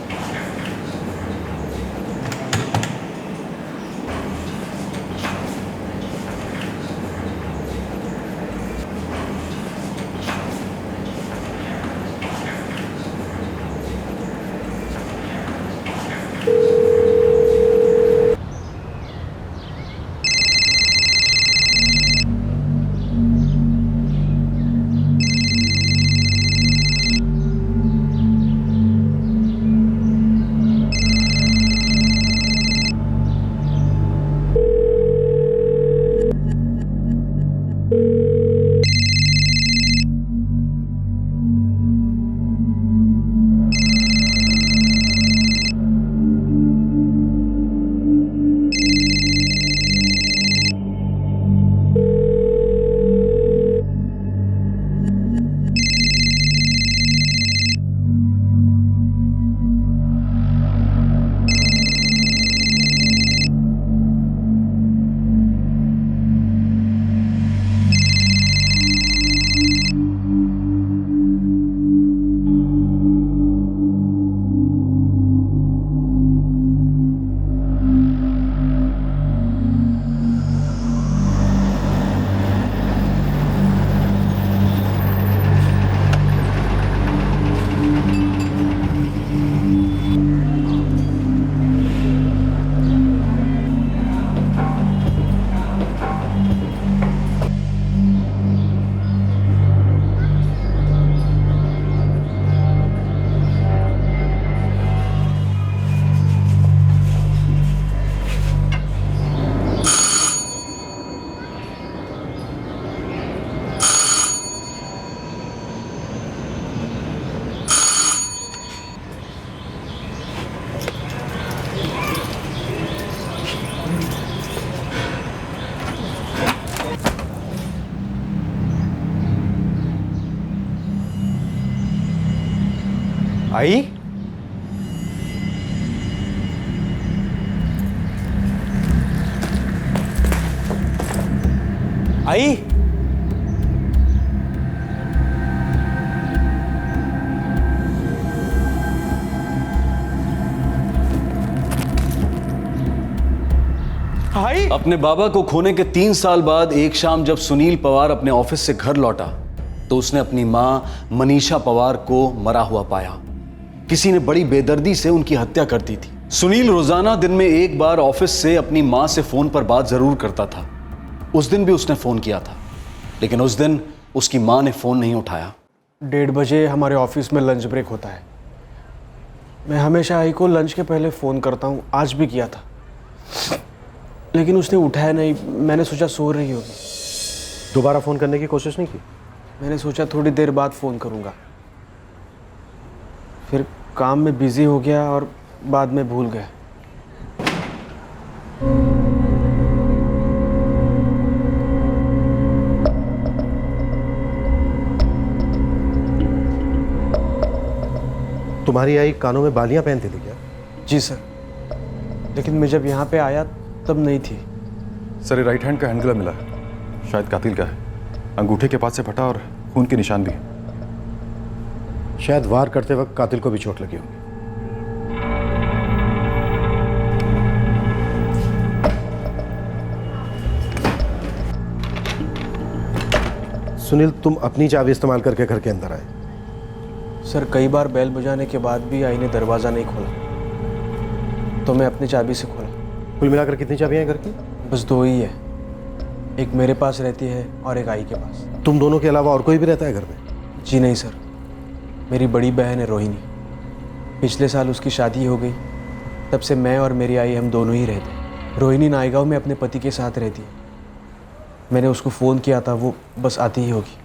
आई आई आई अपने बाबा को खोने के 3 साल बाद एक शाम जब सुनील पवार अपने ऑफिस से घर लौटा तो उसने अपनी मां मनीषा पवार को मरा हुआ पाया। किसी ने बड़ी बेदर्दी से उनकी हत्या कर दी थी। सुनील रोजाना दिन में एक बार ऑफिस से अपनी मां से फोन पर बात जरूर करता था। उस दिन भी उसने फोन किया था, लेकिन उस दिन उसकी मां ने फोन नहीं उठाया। 1:30 बजे हमारे ऑफिस में लंच ब्रेक होता है। मैं हमेशा आई को लंच के पहले फ़ोन करता हूँ, आज भी किया था, लेकिन उसने उठाया नहीं। मैंने सोचा सो रही होगी। दोबारा फ़ोन करने की कोशिश नहीं की? मैंने सोचा थोड़ी देर बाद फ़ोन करूँगा, फिर काम में बिज़ी हो गया और बाद में भूल गया। तुम्हारी आई कानों में बालियां पहनती थी क्या? जी सर, लेकिन मैं जब यहाँ पे आया तब नहीं थी। सर ये राइट हैंड का हैंडगला मिला है, शायद कातिल का है। अंगूठे के पास से फटा और खून के निशान भी हैं। शायद वार करते वक्त कातिल को भी चोट लगी होगी। सुनील, तुम अपनी चाबी इस्तेमाल करके घर के अंदर आए? सर कई बार बेल बजाने के बाद भी आई ने दरवाज़ा नहीं खोला, तो मैं अपनी चाबी से खोला। कुल मिलाकर कितनी चाबियां हैं घर की? बस 2 ही है, एक मेरे पास रहती है और एक आई के पास। तुम दोनों के अलावा और कोई भी रहता है घर में? जी नहीं सर, मेरी बड़ी बहन है रोहिणी। पिछले साल उसकी शादी हो गई, तब से मैं और मेरी आई हम दोनों ही रहते हैं। रोहिणी नायगांव में अपने पति के साथ रहती है। मैंने उसको फ़ोन किया था, वो बस आती ही होगी।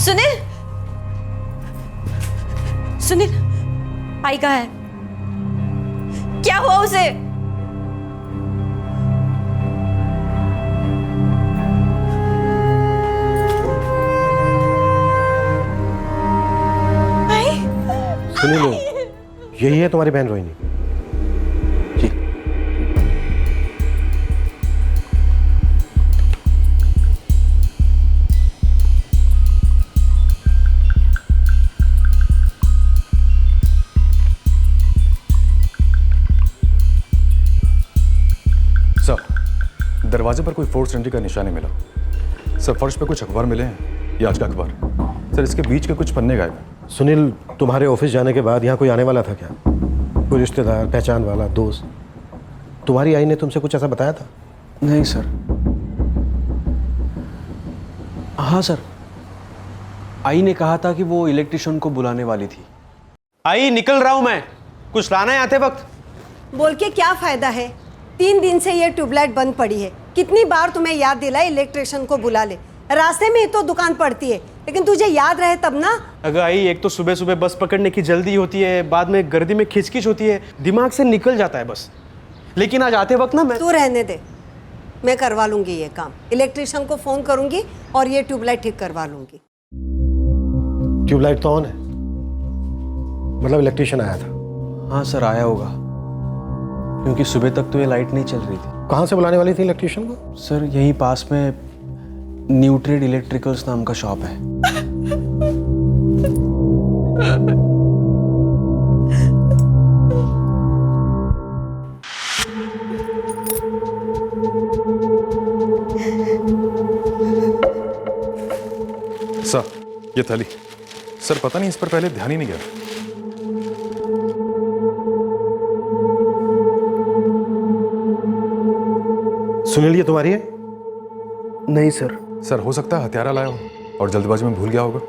सुनील, सुनील, आई कहाँ है? क्या हुआ उसे? सुनील, यही है तुम्हारी बहन रोहिणी? जी। सर, दरवाजे पर कोई फोर्स एंट्री का निशान नहीं मिला। सर, फर्श पे कुछ अखबार मिले हैं, ये आज का अखबार। सर, इसके बीच के कुछ पन्ने गायब हैं। सुनील, तुम्हारे ऑफिस जाने के बाद यहाँ कोई आने वाला था क्या? कोई रिश्तेदार, पहचान वाला, दोस्त? तुम्हारी आई ने तुमसे कुछ ऐसा बताया था? नहीं सर। हाँ सर, आई ने कहा था कि वो इलेक्ट्रिशियन को बुलाने वाली थी। आई, निकल रहा हूं मैं, कुछ लाना है आते वक्त। बोल के क्या फायदा है? 3 दिन से ये ट्यूबलाइट बंद पड़ी है। कितनी बार तुम्हें याद दिलाए इलेक्ट्रिशियन को बुला ले। रास्ते में ही तो दुकान पड़ती है, लेकिन तुझे याद रहे तब ना। अगर आई, एक तो सुबह सुबह बस पकड़ने की जल्दी होती है, बाद में गर्दी में खिचकिच होती है, दिमाग से निकल जाता है बस। लेकिन आज आते वक्त ना मैं... तू रहने दे, मैं करवा लूंगी ये काम। इलेक्ट्रिशियन को फोन करूंगी और ये ट्यूबलाइट ठीक करवा लूंगी। ट्यूबलाइट तो ऑन है, मतलब इलेक्ट्रिशियन आया था? हाँ सर, आया होगा, क्योंकि सुबह तक तो ये लाइट नहीं चल रही थी। कहाँ से बुलाने वाली थी इलेक्ट्रिशियन को? सर, यहीं पास में न्यूट्रेड इलेक्ट्रिकल्स नाम का शॉप है। सर, ये थैली। सर, पता नहीं इस पर पहले ध्यान ही नहीं गया। सुनील, ये तुम्हारी है? नहीं सर। सर, हो सकता है हथियारा लाया हो और जल्दबाजी में भूल गया होगा।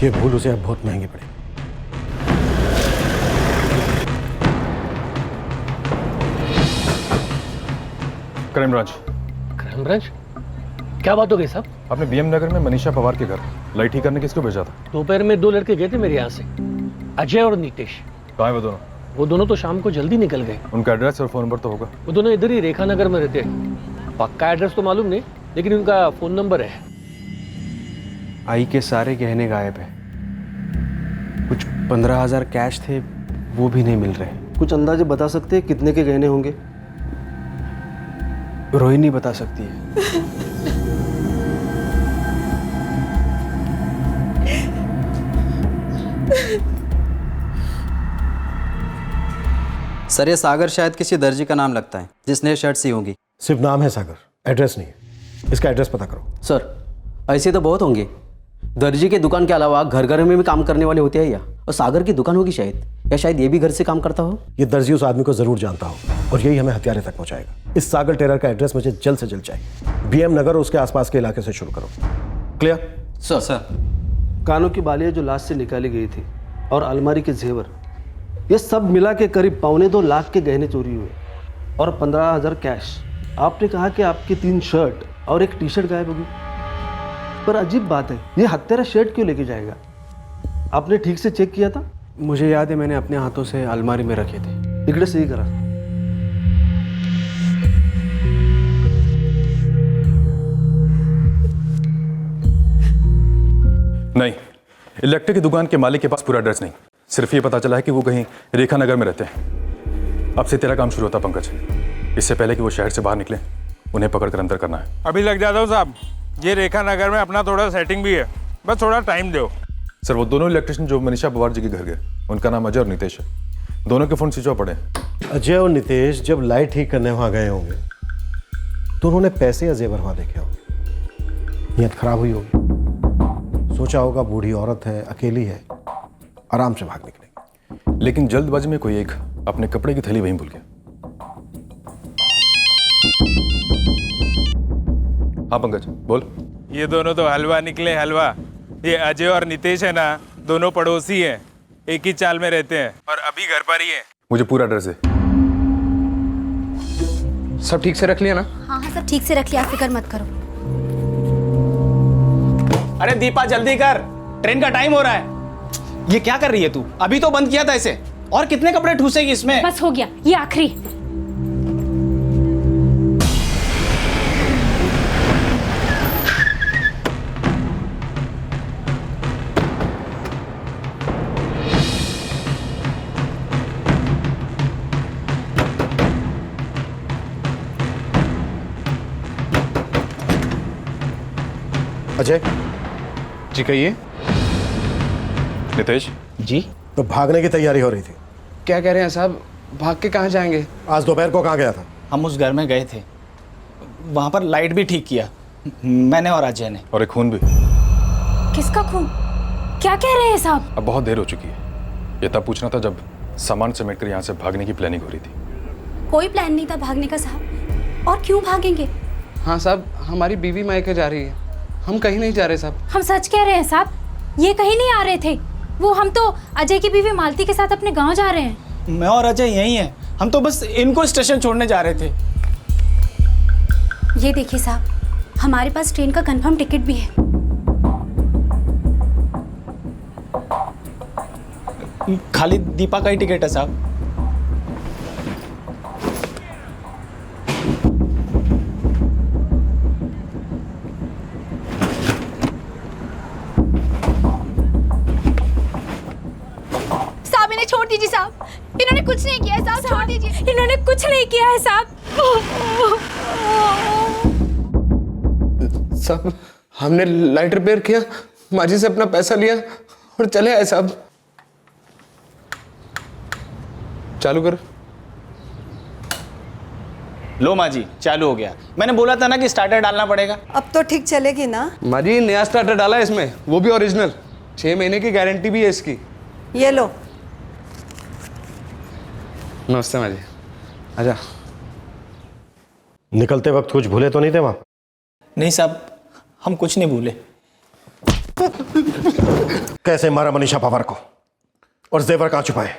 ये भूल उसे अब बहुत महंगी पड़ेगी। Crime branch. Crime branch? क्या बात हो गई साहब? आपने बीएम नगर में मनीषा पवार के घर लाइट ठीक करने किसको भेजा था? दोपहर में 2 लड़के गए थे मेरे यहाँ से, अजय और नीतीश। कहाँ है वो दोनों? वो दोनों तो शाम को जल्दी निकल गए। उनका एड्रेस और फोन नंबर तो होगा? वो दोनों इधर ही रेखा नगर में रहते हैं। पक्का एड्रेस तो मालूम नहीं, लेकिन उनका फोन नंबर है। आई के सारे गहने गायब है। कुछ 15,000 कैश थे, वो भी नहीं मिल रहे। कुछ अंदाजे बता सकते हैं कितने के गहने होंगे? रोहिणी बता सकती है। सर, ये सागर शायद किसी दर्जी का नाम लगता है जिसने शर्ट सी होंगी। सिर्फ नाम है सागर, एड्रेस नहीं है। इसका एड्रेस पता करो। सर, ऐसे तो बहुत होंगे। दर्जी के दुकान के अलावा घर घर में भी काम करने वाले होते हैं या? और सागर की दुकान होगी शायद, या शायद ये भी घर से काम करता हो। ये दर्जी उस आदमी को जरूर जानता हो और यही हमें हथियारे तक पहुंचाएगा। इस सागर टेरर का एड्रेस मुझे जल्द से जल्द चाहिए। बीएम नगर और उसके आसपास के इलाके से शुरू करो। क्लियर? सर। कानों की बालियां जो लाश से निकाली गई थी और अलमारी के जेवर, ये सब मिला के करीब 2.25 लाख के गहने चोरी हुए और 15,000 कैश। आपने कहा कि आपकी 3 शर्ट और 1 टी-शर्ट गायब होगी, पर अजीब बात है, ये हत्यारा शर्ट क्यों लेके जाएगा? आपने ठीक से चेक किया था? मुझे याद है, मैंने अपने हाथों से अलमारी में रखे थे। इकड़े से ही करा। नहीं, इलेक्ट्रिक की दुकान के मालिक के पास पूरा एड्रेस नहीं, सिर्फ ये पता चला है कि वो कहीं रेखा नगर में रहते हैं। अब से तेरा काम शुरू होता पंकज। इससे पहले कि वो शहर से बाहर निकले, उन्हें पकड़कर अंदर करना है। अभी लग जाता हूँ साहब, ये रेखा नगर में अपना थोड़ा सेटिंग भी है, बस थोड़ा टाइम दो। सर, वो दोनों इलेक्ट्रिशियन जो मनीषा पवार जी के घर गए, उनका नाम अजय और नितेश है। दोनों के फोन स्विच ऑफ पड़े हैं। अजय और नितेश जब लाइट ठीक करने वहां गए होंगे तो उन्होंने पैसे या जेवर वहां देखे होंगे। नीयत खराब हुई होगी, सोचा होगा बूढ़ी औरत है, अकेली है, आराम से भाग निकलेगी। लेकिन जल्दबाजी में कोई एक अपने कपड़े की थैली वहीं भूल गया। हाँ पंकज, बोल। ये दोनों तो हलवा निकले, हलवा। ये अजय और नितेश है ना, दोनों पड़ोसी हैं, एक ही चाल में रहते हैं और अभी घर पर ही है। मुझे पूरा एड्रेस है। सब ठीक से रख लिया ना? हाँ सब ठीक से रख लिया, फिक्र मत करो। अरे दीपा जल्दी कर, ट्रेन का टाइम हो रहा है। ये क्या कर रही है तू? अभी तो बंद किया था इसे, और कितने कपड़े ठूसेगी इसमें? बस हो गया, ये आखिरी। अजय जी कहिए। नितेश जी। तो भागने की तैयारी हो रही थी? क्या कह रहे हैं साहब, भाग के कहाँ जाएंगे? आज दोपहर को कहाँ गया था? हम उस घर में गए थे, वहां पर लाइट भी ठीक किया मैंने और अजय ने। और एक खून भी। किसका खून? क्या कह रहे हैं साहब? अब बहुत देर हो चुकी है। ये तब पूछना था जब सामान समेट कर यहाँ से भागने की प्लानिंग हो रही थी। कोई प्लान नहीं था भागने का साहब, और क्यों भागेंगे? हाँ साहब, हमारी बीवी मायके जा रही है, हम कहीं नहीं जा रहे साहब। हम सच कह रहे हैं साहब, ये कहीं नहीं आ रहे थे। वो हम तो अजय की बीवी मालती के साथ अपने गांव जा रहे हैं। मैं और अजय यही हैं, हम तो बस इनको स्टेशन छोड़ने जा रहे थे। ये देखिए साहब, हमारे पास ट्रेन का कंफर्म टिकट भी है। खाली दीपा का ही टिकट है साहब। साहब इन्हें छोड़ दीजिए साहब, इन्होंने कुछ नहीं किया है साहब, छोड़ दीजिए। इन्होंने कुछ नहीं किया है साहब। साहब हमने लाइट रिपेयर किया, माजी से अपना पैसा लिया और चले आए साहब। चालू कर। लो माँ जी, चालू हो गया। मैंने बोला था ना कि स्टार्टर डालना पड़ेगा। अब तो ठीक चलेगी ना? माजी नया स्टार्टर डाला है इसमें, वो भी ओरिजिनल, 6 महीने की गारंटी भी है इसकी। ये लो। नमस्ते माजी, आजा। निकलते वक्त कुछ भूले तो नहीं थे वहां? नहीं साहब, हम कुछ नहीं भूले। कैसे मारा मनीषा पवार को और जेवर कहां छुपाए?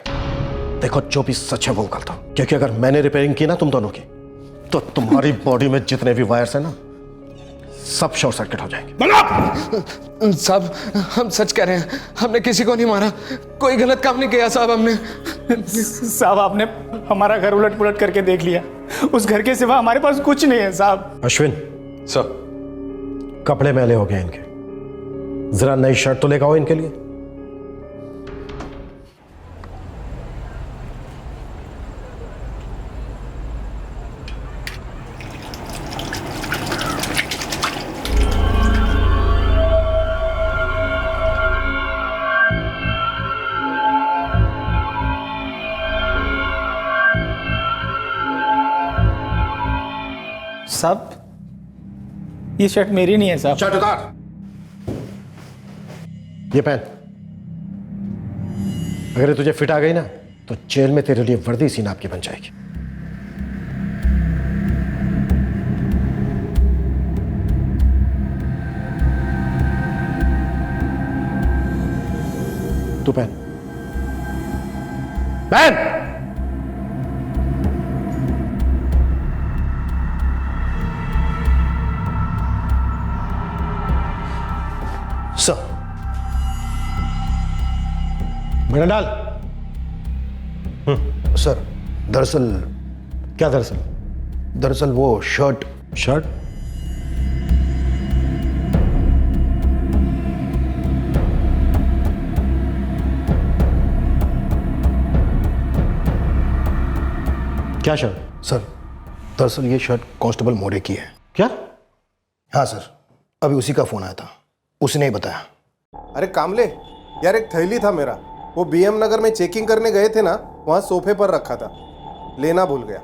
देखो जो भी सच है वो कर दो, क्योंकि अगर मैंने रिपेयरिंग की ना तुम दोनों की, तो तुम्हारी बॉडी में जितने भी वायर्स हैं ना, सब शॉर्ट सर्किट हो जाएंगे। साहब हम सच कह रहे हैं, हमने किसी को नहीं मारा, कोई गलत काम नहीं किया साहब हमने। साहब आपने हमारा घर उलट पुलट करके देख लिया, उस घर के सिवा हमारे पास कुछ नहीं है साहब। अश्विन सर, कपड़े मैले हो गए इनके, जरा नई शर्ट तो लेकर आओ इनके लिए। साहब ये शर्ट मेरी नहीं है साहब। शर्ट उतार, ये पहन। अगर ये तुझे फिट आ गई ना, तो जेल में तेरे लिए वर्दी सी नाप की बन जाएगी। तू पहन, पहन। बेटा डाल। सर दरअसल। क्या दरअसल? दरअसल वो शर्ट। शर्ट? क्या शर्ट? सर दरअसल ये शर्ट कांस्टेबल मोरे की है। क्या? हाँ सर, अभी उसी का फोन आया था, उसने ही बताया। अरे कामले यार, एक थैली था मेरा, वो बीएम नगर में चेकिंग करने गए थे ना, वहाँ सोफे पर रखा था, लेना भूल गया।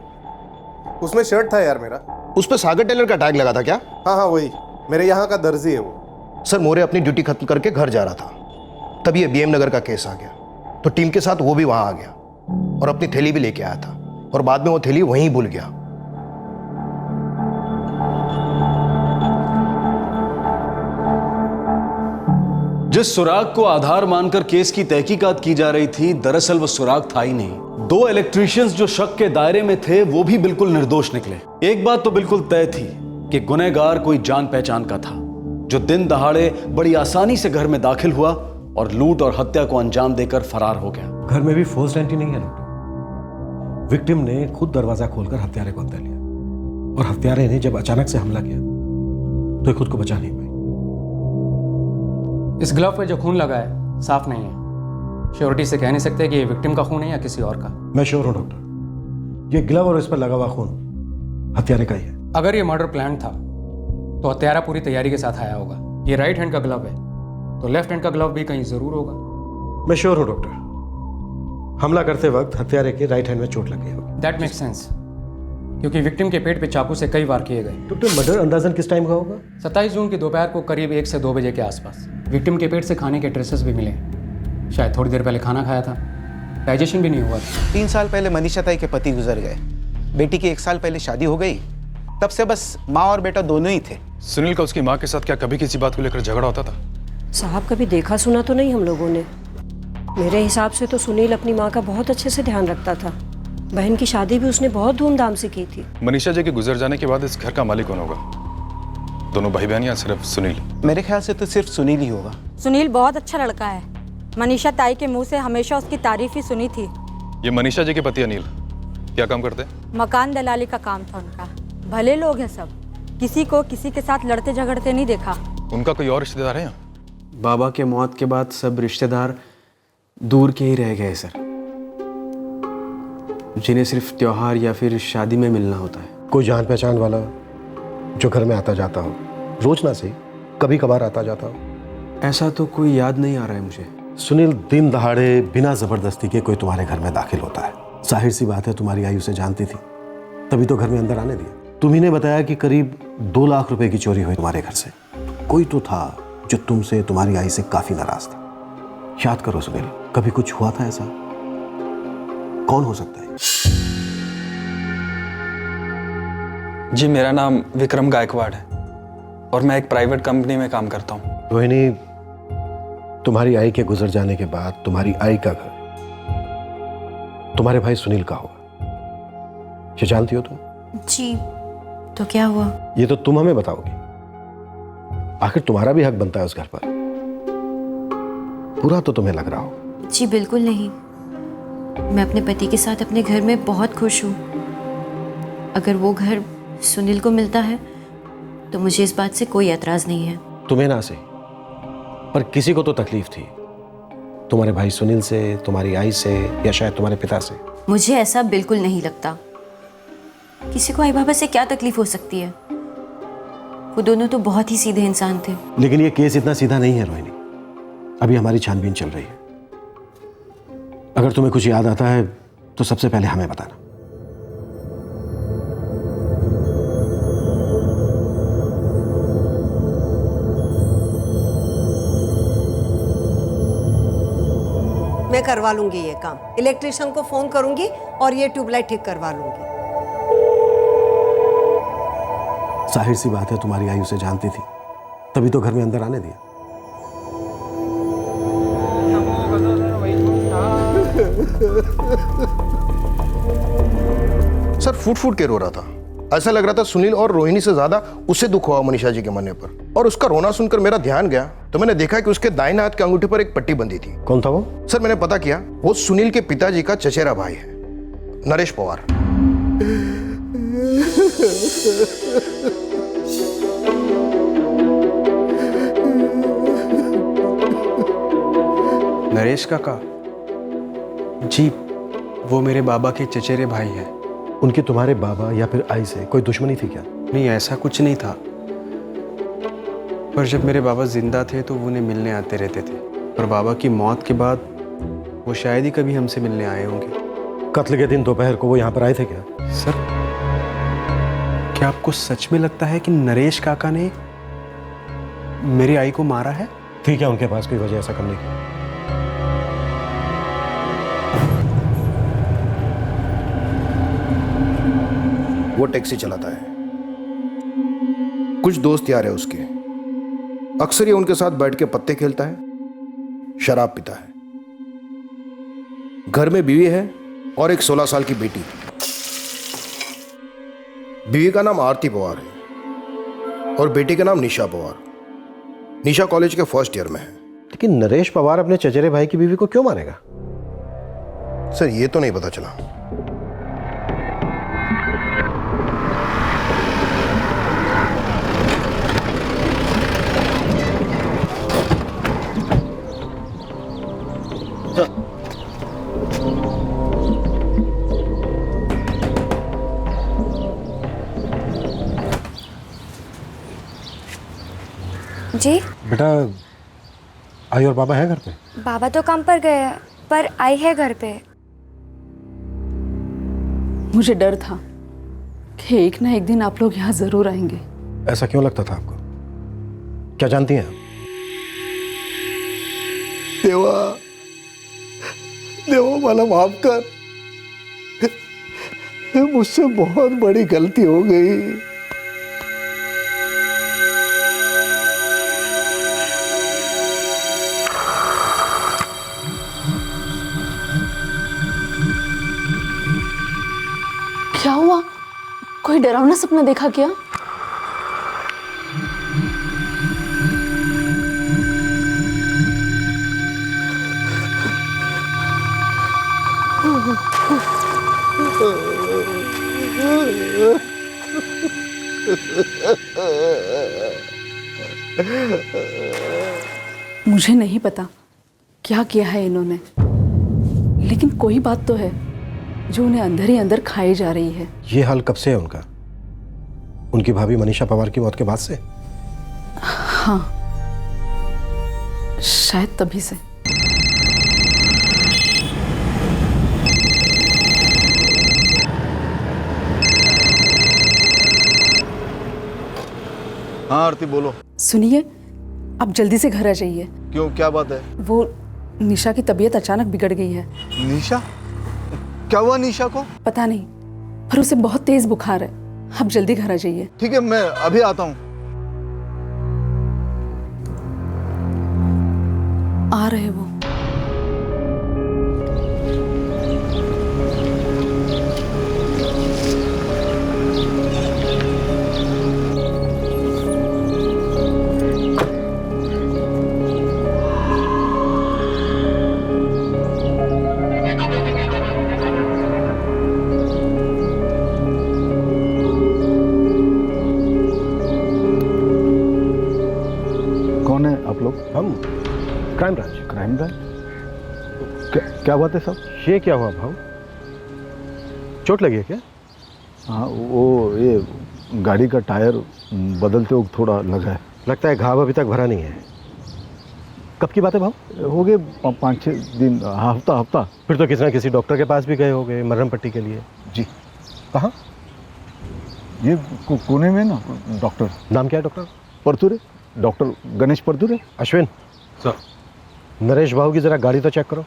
उसमें शर्ट था यार मेरा। उस पर सागर टेलर का टैग लगा था क्या? हाँ हाँ वही, मेरे यहाँ का दर्जी है वो। सर मोरे अपनी ड्यूटी खत्म करके घर जा रहा था, तभी ये बीएम नगर का केस आ गया, तो टीम के साथ वो भी वहाँ आ गया और अपनी थैली भी लेके आया था, और बाद में वो थैली वहीं भूल गया। जिस सुराग को आधार मानकर केस की तहकीकात की जा रही थी, दरअसल वो सुराग था ही नहीं। 2 इलेक्ट्रीशियंस जो शक के दायरे में थे, वो भी बिल्कुल निर्दोष निकले। एक बात तो बिल्कुल तय थी कि गुनहगार कोई जान पहचान का था, जो दिन दहाड़े बड़ी आसानी से घर में दाखिल हुआ और लूट और हत्या को अंजाम देकर फरार हो गया। घर में भी फोर्स्ड एंट्री नहीं है डॉक्टर। विक्टिम ने खुद दरवाजा खोलकर हत्यारे को अंदर लिया और हत्यारे ने जब अचानक से हमला किया तो ये खुद को बचा नहीं पाई। इस ग्लव पे जो खून लगा है साफ नहीं है। श्योरिटी से कह नहीं सकते कि ये विक्टिम का खून है या किसी और का। मैं श्योर हूं डॉक्टर, ये ग्लव और इस पर लगा हुआ खून हत्यारे का ही है। अगर ये मर्डर प्लान था तो हत्यारा पूरी तैयारी के साथ आया होगा। ये राइट हैंड का ग्लव है तो लेफ्ट हैंड का ग्लव भी कहीं जरूर होगा। मैं श्योर हूं डॉक्टर, हमला करते वक्त हत्यारे के राइट हैंड में चोट लगी होगी। दैट मेक्स सेंस, क्योंकि विक्टिम के पेट पे चाकू से कई वार किए गए। डॉक्टर मर्डर अंदाजन किस टाइम का होगा? 27 जून की दोपहर को करीब 1 से 2 बजे के आसपास। विक्टिम के पेट से खाने के ट्रेसेस भी मिले। शायद थोड़ी देर पहले खाना खाया था, डाइजेशन भी नहीं हुआ था। 3 साल पहले मनीषा ताई के पति गुजर गए। बेटी की 1 साल पहले शादी हो गई। तब से बस माँ और बेटा दोनों ही थे। सुनील का उसकी माँ के साथ क्या कभी किसी बात को लेकर झगड़ा होता था? साहब कभी देखा सुना तो नहीं हम लोगों ने। मेरे हिसाब से तो सुनील अपनी माँ का बहुत अच्छे से ध्यान रखता था। बहन की शादी भी उसने बहुत धूमधाम से की थी। मनीषा जी के गुजर जाने के बाद इस घर का मालिक कौन होगा? दोनों भाई बहन या सिर्फ सुनील? मेरे ख्याल से तो सिर्फ सुनील ही होगा। सुनील बहुत अच्छा लड़का है। मनीषा ताई के मुंह से हमेशा उसकी तारीफ ही सुनी थी। ये मनीषा जी के पति अनिल क्या काम करते हैं? मकान दलाली का काम था उनका। भले लोग हैं सब, किसी को किसी के साथ लड़ते झगड़ते नहीं देखा। उनका कोई और रिश्तेदार है यहाँ? बाबा के मौत के बाद सब रिश्तेदार दूर के ही रह गए सर, जिन्हें सिर्फ त्योहार या फिर शादी में मिलना होता है। कोई जान पहचान वाला जो घर में आता जाता हो, रोज ना सही कभी कभार आता जाता हो? ऐसा तो कोई याद नहीं आ रहा है मुझे। सुनील दिन दहाड़े बिना जबरदस्ती के कोई तुम्हारे घर में दाखिल होता है। जाहिर सी बात है तुम्हारी आई उसे जानती थी, तभी तो घर में अंदर आने दिया। तुम्ही ने बताया कि करीब 2 लाख रुपए की चोरी हुई तुम्हारे घर से। कोई तो था जो तुमसे तुम्हारी आई से काफी नाराज था। याद करो सुनील, कभी कुछ हुआ था ऐसा? कौन हो सकता है? जी मेरा नाम विक्रम गायकवाड़ है और मैं एक प्राइवेट कंपनी में काम करता हूँ। रोहिणी, तुम्हारी आई के गुजर जाने के बाद तुम्हारी आई का घर तुम्हारे भाई सुनील का होगा, ये जानती हो तुम? जी, तो क्या हुआ? ये तो तुम हमें बताओगी। आखिर तुम्हारा भी हक बनता है उस घर पर। बुरा तो तुम्हें लग रहा हो। जी बिल्कुल नहीं, मैं अपने पति के साथ अपने घर में बहुत खुश हूँ। अगर वो घर सुनील को मिलता है तो मुझे इस बात से कोई एतराज नहीं है। तुम्हें ना से, पर किसी को तो तकलीफ थी, तुम्हारे भाई सुनील से, तुम्हारी आई से, या शायद तुम्हारे पिता से। मुझे ऐसा बिल्कुल नहीं लगता। किसी को आई बाबा से क्या तकलीफ हो सकती है? वो दोनों तो बहुत ही सीधे इंसान थे। लेकिन ये केस इतना सीधा नहीं है रोहिणी, अभी हमारी छानबीन चल रही है। अगर तुम्हें कुछ याद आता है तो सबसे पहले हमें बताना। मैं करवा लूंगी ये काम। इलेक्ट्रिशियन को फोन करूंगी और ये ट्यूबलाइट ठीक करवा लूंगी। जाहिर सी बात है तुम्हारी आई उसे जानती थी, तभी तो घर में अंदर आने दिया। सर फूट फूट के रो रहा था। ऐसा लग रहा था सुनील और रोहिणी से ज्यादा उसे दुख हुआ मनीषा जी के मरने पर। और उसका रोना सुनकर मेरा ध्यान गया तो मैंने देखा कि उसके दाहिने हाथ के अंगूठे पर एक पट्टी बंधी थी। कौन था वो? सर मैंने पता किया, वो सुनील के पिताजी का चचेरा भाई है, नरेश पवार। नरेश काका जी, वो मेरे बाबा के चचेरे भाई हैं। उनकी तुम्हारे बाबा या फिर आई से कोई दुश्मनी थी क्या? नहीं, ऐसा कुछ नहीं था, पर जब मेरे बाबा जिंदा थे तो वो उन्हें मिलने आते रहते थे, और बाबा की मौत के बाद वो शायद ही कभी हमसे मिलने आए होंगे। कत्ल के दिन दोपहर को वो यहाँ पर आए थे क्या? सर, क्या आपको सच में लगता है कि नरेश काका ने मेरी आई को मारा है? थी क्या उनके पास कोई वजह ऐसा करने की? वो टैक्सी चलाता है, कुछ दोस्त यार है उसके। अक्सर ये उनके साथ बैठ के पत्ते खेलता है, शराब पीता है। घर में बीवी है और एक 16 साल की बेटी। बीवी का नाम आरती पवार है और बेटी का नाम निशा पवार। निशा कॉलेज के फर्स्ट ईयर में है। लेकिन नरेश पवार अपने चचेरे भाई की बीवी को क्यों मारेगा? सर ये तो नहीं पता चला। जी बेटा, आई और बाबा है घर पे? बाबा तो काम पर गए हैं, पर आई है घर पे। मुझे डर था कि एक ना एक दिन आप लोग यहाँ जरूर आएंगे। ऐसा क्यों लगता था आपको? क्या जानती हैं आप? देवा, देवा मला माफ कर, मुझसे बहुत बड़ी गलती हो गई। क्या हुआ? कोई डरावना सपना देखा क्या? मुझे नहीं पता क्या किया है इन्होंने, लेकिन कोई बात तो है जो उन्हें अंदर ही अंदर खाई जा रही है। ये हाल कब से है उनका? उनकी भाभी मनीषा पवार की मौत के बाद से? हाँ, शायद तभी से। हाँ आरती बोलो। सुनिए, आप जल्दी से घर आ जाइए। क्यों, क्या बात है? वो निशा की तबीयत अचानक बिगड़ गई है। निशा? क्या हुआ निशा को? पता नहीं, पर उसे बहुत तेज बुखार है। आप जल्दी घर आ जाइए। ठीक है, मैं अभी आता हूँ। आ रहे वो। कौन है आप लोग? हम क्राइम ब्रांच। Crime branch? क्या बात है साहब? ये क्या हुआ भाव? चोट लगी है क्या? हाँ, वो ये गाड़ी का टायर बदलते वक्त थोड़ा लगा है। लगता है घाव अभी तक भरा नहीं है। कब की बात है भाव? हो गए 5-6 दिन, हफ्ता। फिर तो किसी न किसी डॉक्टर के पास भी गए होंगे मरहम पट्टी के लिए। जी। कहाँ? ये कोने में ना डॉक्टर। नाम क्या है doctor? Parture, doctor Ganesh Parture. Ashwin sir, Naresh भाव की जरा गाड़ी तो चेक करो।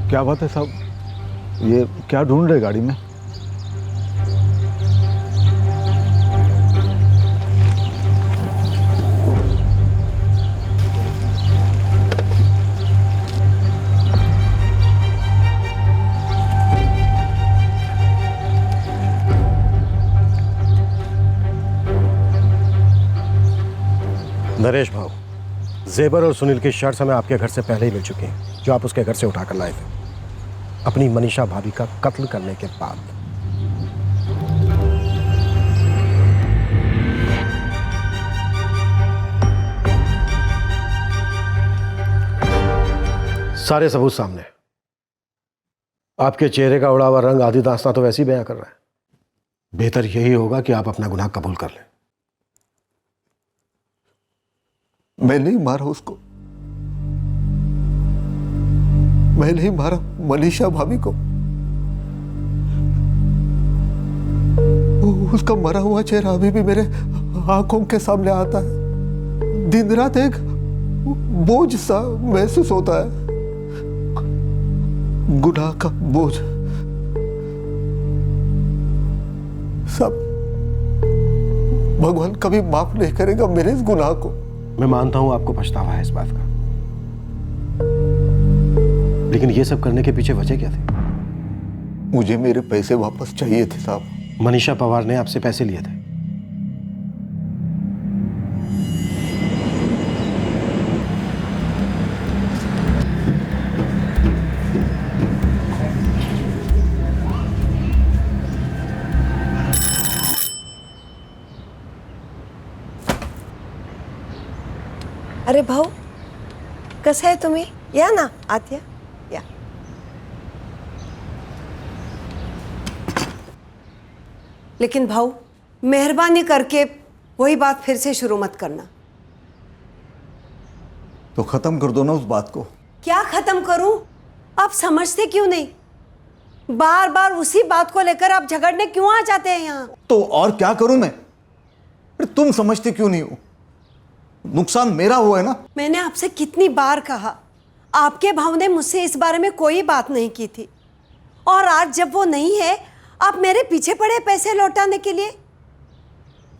क्या बात है साहब? ये क्या ढूंढ रहे गाड़ी में? नरेश भाव, जेबर और सुनील की शर्ट्स हमें आपके घर से पहले ही मिल चुकी हैं, जो आप उसके घर से उठा कर लाए थे अपनी मनीषा भाभी का कत्ल करने के बाद। सारे सबूत सामने। आपके चेहरे का उड़ा हुआ रंग आधी दास्तां तो वैसे ही बयां कर रहा है। बेहतर यही होगा कि आप अपना गुनाह कबूल कर लें। मैं नहीं मारा उसको, मैं नहीं मारा मनीषा भाभी को। उसका मरा हुआ चेहरा अभी भी मेरे आंखों के सामने आता है। दिन रात एक बोझ सा महसूस होता है, गुनाह का बोझ। सब भगवान कभी माफ नहीं करेगा मेरे इस गुनाह को। मैं मानता हूं आपको पछतावा है इस बात का, लेकिन ये सब करने के पीछे वजह क्या थी? मुझे मेरे पैसे वापस चाहिए थे साहब। मनीषा पवार ने आपसे पैसे लिए थे? अरे भाऊ, कसं आहे तुम्ही? या ना आत या। लेकिन भाऊ, मेहरबानी करके वही बात फिर से शुरू मत करना। तो खत्म कर दो ना उस बात को। क्या खत्म करूं? आप समझते क्यों नहीं? बार बार उसी बात को लेकर आप झगड़ने क्यों आ जाते हैं यहाँ? तो और क्या करूं मैं? फिर तुम समझते क्यों नहीं हो? नुकसान मेरा हुआ है ना। मैंने आपसे कितनी बार कहा, आपके भाव ने मुझसे इस बारे में कोई बात नहीं की थी, और आज जब वो नहीं है आप मेरे पीछे पड़े पैसे लौटाने के लिए।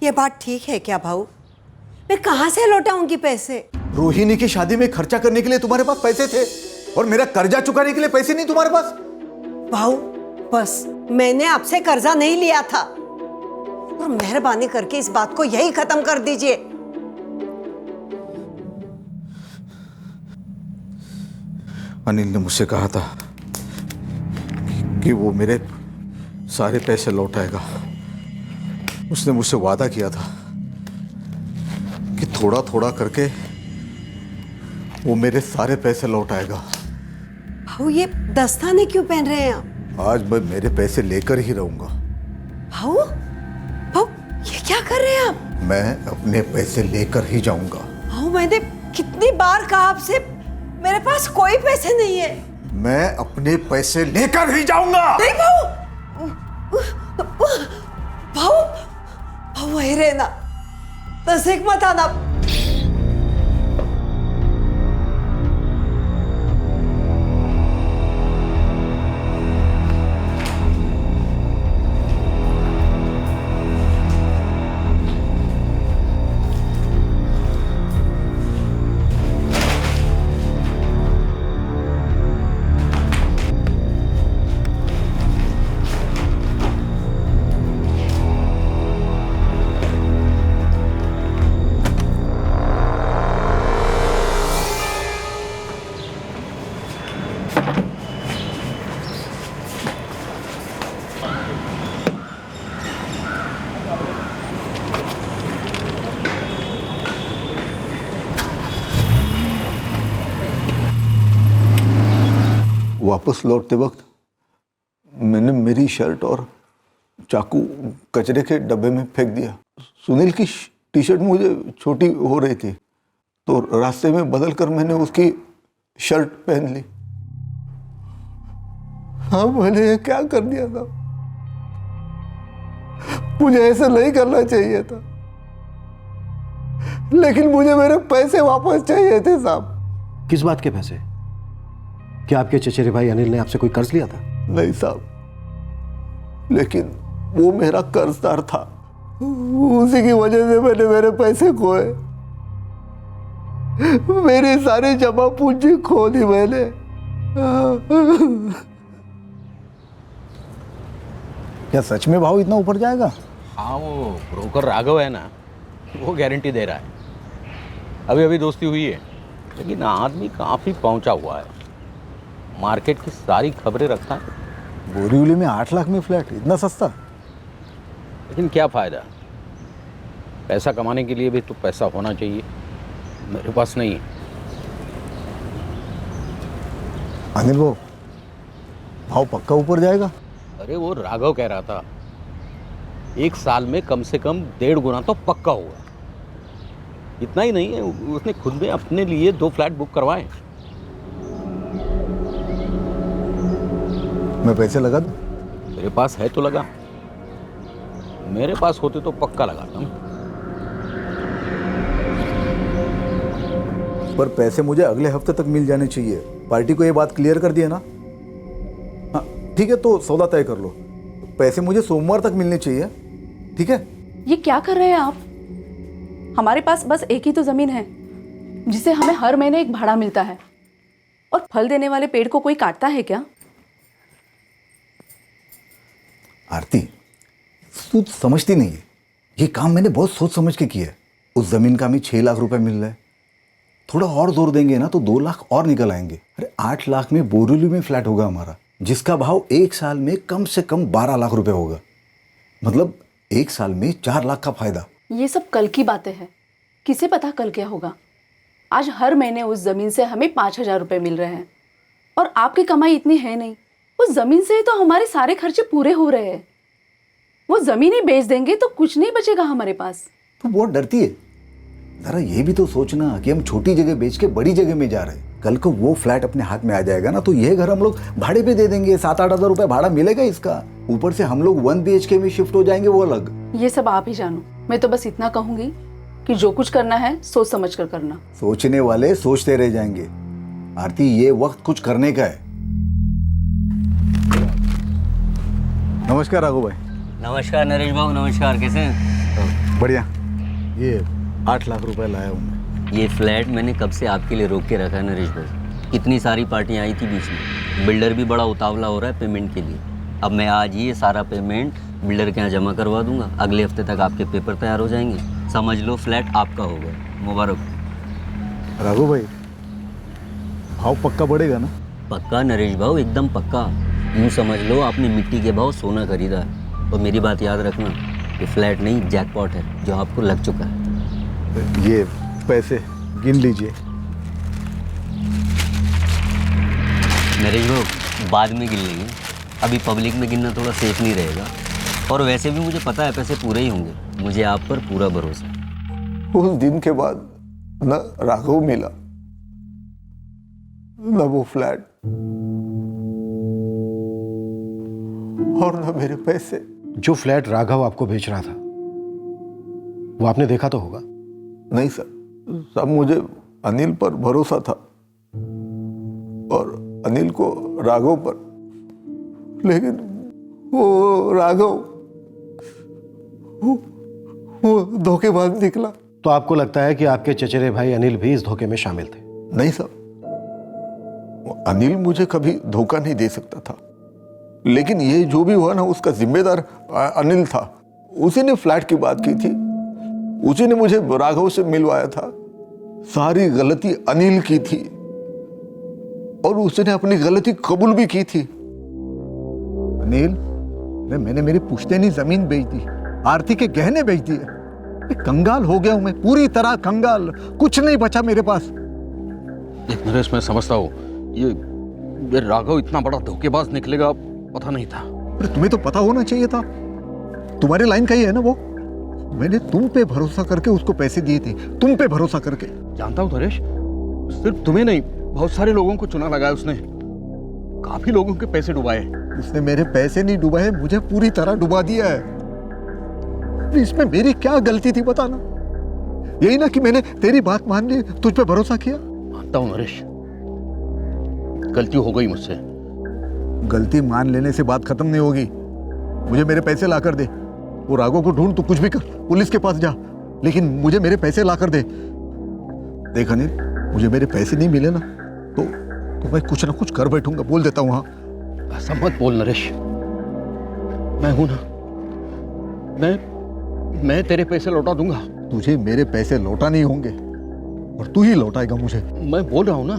ये बात ठीक है क्या भाऊ? मैं कहाँ से लौटाऊंगी पैसे? रोहिणी की शादी में खर्चा करने के लिए तुम्हारे पास पैसे थे, और मेरा कर्जा चुकाने के लिए पैसे नहीं तुम्हारे पास। भाऊ बस, मैंने आपसे कर्जा नहीं लिया था, और मेहरबानी करके इस बात को यही खत्म कर दीजिए। अनिल ने मुझसे कहा था कि वो मेरे सारे पैसे लौटाएगा। उसने मुझसे वादा किया था कि थोड़ा थोड़ा करके वो मेरे सारे पैसे लौटाएगा। भाऊ, ये दस्ताने क्यों पहन रहे हैं आप? आज मैं मेरे पैसे लेकर ही रहूंगा। भाऊ, भाऊ ये क्या कर रहे हैं आप? मैं अपने पैसे लेकर ही जाऊंगा। भाऊ, मैंने कितनी बार कहा आपसे, मेरे पास कोई पैसे नहीं है। मैं अपने पैसे लेकर ही जाऊंगा। नहीं भाऊ, भाऊ, भाऊ वही रहना, नजदीक मत आना। वापस लौटते वक्त मैंने मेरी शर्ट और चाकू कचरे के डब्बे में फेंक दिया। सुनील की टी शर्ट मुझे छोटी हो रही थी, तो रास्ते में बदल कर मैंने उसकी शर्ट पहन ली। हाँ, मैंने ये क्या कर दिया था? मुझे ऐसा नहीं करना चाहिए था, लेकिन मुझे मेरे पैसे वापस चाहिए थे साहब। किस बात के पैसे? क्या आपके चचेरे भाई अनिल ने आपसे कोई कर्ज लिया था? नहीं साहब, लेकिन वो मेरा कर्जदार था, उसी की वजह से मैंने मेरे पैसे खोए। मेरी सारी जमा पूंजी खो दी मैंने। क्या सच में भाव इतना ऊपर जाएगा? हाँ, वो ब्रोकर राघव है ना, वो गारंटी दे रहा है। अभी अभी दोस्ती हुई है, लेकिन आदमी काफ़ी पहुंचा हुआ है, मार्केट की सारी खबरें रखता है। बोरीवली में 8 लाख में फ्लैट, इतना सस्ता? लेकिन क्या फ़ायदा? पैसा कमाने के लिए भी तो पैसा होना चाहिए, मेरे पास नहीं है। अनिल, वो भाव पक्का ऊपर जाएगा? अरे वो राघव कह रहा था 1 साल में कम से कम 1.5 गुना तो पक्का हुआ। इतना ही नहीं है, उसने खुद में अपने लिए 2 फ्लैट बुक करवाए। मैं पैसे लगा दूं? तेरे पास है तो लगा, मेरे पास होते तो पक्का लगाता हूँ। पर पैसे मुझे अगले हफ्ते तक मिल जाने चाहिए। पार्टी को ये बात क्लियर कर दिया ना? हाँ ठीक है, तो सौदा तय कर लो। पैसे मुझे सोमवार तक मिलने चाहिए, ठीक है? ये क्या कर रहे हैं आप? हमारे पास बस एक ही तो जमीन है जिसे हमें हर महीने एक भाड़ा मिलता है। और फल देने वाले पेड़ को कोई काटता है क्या? आरती, तू समझती नहीं है, ये काम मैंने बहुत सोच समझ के किया है। उस जमीन का हमें 6 लाख रुपए मिल रहा है, थोड़ा और जोर देंगे ना तो 2 लाख और निकल आएंगे। अरे 8 लाख में बोरीवली में फ्लैट होगा हमारा, जिसका भाव 1 साल में कम से कम 12 लाख रुपए होगा। मतलब 1 साल में 4 लाख का फायदा। ये सब कल की बातें हैं, किसे पता कल क्या होगा। आज हर महीने उस जमीन से हमें 5,000 रुपए मिल रहे हैं और आपकी कमाई इतनी है नहीं। उस जमीन से ही तो हमारे सारे खर्चे पूरे हो रहे हैं। वो जमीन ही बेच देंगे तो कुछ नहीं बचेगा हमारे पास। तू बहुत डरती है, जरा ये भी तो सोचना कि हम छोटी जगह बेच के बड़ी जगह में जा रहे हैं। कल को वो फ्लैट अपने हाथ में आ जाएगा ना तो ये घर हम लोग भाड़े पे दे देंगे। 7-8 हज़ार रुपए भाड़ा मिलेगा इसका। ऊपर से हम लोग 1 BHK में शिफ्ट हो जाएंगे, वो अलग। ये सब आप ही जानो, मैं तो बस इतना कहूंगी कि जो कुछ करना है सोच समझ कर करना। सोचने वाले सोचते रह जाएंगे। आरती, ये वक्त कुछ करने का है। नमस्कार राघव भाई। नमस्कार नरेश भाऊ, नमस्कार। कैसे हैं? बढ़िया। ये 8 लाख रुपए लाया हूँ मैं। ये फ्लैट मैंने कब से आपके लिए रोक के रखा है नरेश भाऊ। कितनी सारी पार्टियां आई थी बीच में। बिल्डर भी बड़ा उतावला हो रहा है पेमेंट के लिए। अब मैं आज ही ये सारा पेमेंट बिल्डर के यहाँ जमा करवा दूंगा। अगले हफ्ते तक आपके पेपर तैयार हो जाएंगे। समझ लो फ्लैट आपका हो गया। मुबारक। राघव भाई, भाव पक्का बढ़ेगा ना? पक्का नरेश भाऊ, एकदम पक्का। यूँ समझ लो आपने मिट्टी के भाव सोना खरीदा है। और मेरी बात याद रखना, ये फ्लैट नहीं जैकपॉट है जो आपको लग चुका है। ये पैसे गिन लीजिए। नरेश भाऊ, बाद में गिन लेंगे। अभी पब्लिक में गिनना थोड़ा सेफ नहीं रहेगा। और वैसे भी मुझे पता है पैसे पूरे ही होंगे। मुझे आप पर पूरा भरोसा है। उस दिन के बाद न राघव मिला न वो फ्लैट और न मेरे पैसे। जो फ्लैट राघव आपको बेच रहा था वो आपने देखा तो होगा? नहीं सर, सब मुझे अनिल पर भरोसा था और अनिल को राघव पर। लेकिन वो राघव वो धोखेबाज निकला। तो आपको लगता है कि आपके चचेरे भाई अनिल भी इस धोखे में शामिल थे? नहीं सर, अनिल मुझे कभी धोखा नहीं दे सकता था। लेकिन ये जो भी हुआ ना, उसका जिम्मेदार अनिल था। उसी ने फ्लैट की बात की थी, उसी ने मुझे राघव से मिलवाया था। सारी गलती अनिल की थी और उसने अपनी गलती कबूल भी की थी। अनिल, मैंने मेरी पुश्तैनी जमीन बेच दी, आरती के गहने बेच दिए। कंगाल हो गया हूं मैं, पूरी तरह कंगाल। कुछ नहीं बचा मेरे पास। नरेश, मैं समझता हूँ ये राघव इतना बड़ा धोखेबाज निकलेगा पता नहीं था। अरे तुम्हें तो पता होना चाहिए था, तुम्हारे लाइन का ही है ना वो। मैंने तुम पे भरोसा करके उसको पैसे दिए थे, तुम पे भरोसा करके। जानता हूँ नरेश, सिर्फ तुम्हें नहीं बहुत सारे लोगों को चुना लगाया उसने। काफी लोगों के पैसे डुबाए। उसने मेरे पैसे नहीं डुबाए, मुझे पूरी तरह डुबा दिया है। इसमें मेरी क्या गलती थी बताना? यही ना कि मैंने तेरी बात मान ली, तुझ पे भरोसा किया। मानता हूँ नरेश, गलती हो गई मुझसे। गलती मान लेने से बात खत्म नहीं होगी। मुझे मेरे पैसे ला कर दे। वो राघव को ढूंढ, तू कुछ भी कर, पुलिस के पास जा, लेकिन मुझे मेरे पैसे ला कर दे। देख अनिल, मुझे मेरे पैसे नहीं मिले ना तो मैं कुछ ना कुछ कर बैठूंगा, बोल देता हूँ। हाँ, ऐसा मत बोल नरेश। मैं हूं ना, मैं तेरे पैसे लौटा दूंगा। तुझे मेरे पैसे लौटा नहीं होंगे और तू ही लौटाएगा मुझे। मैं बोल रहा हूं ना,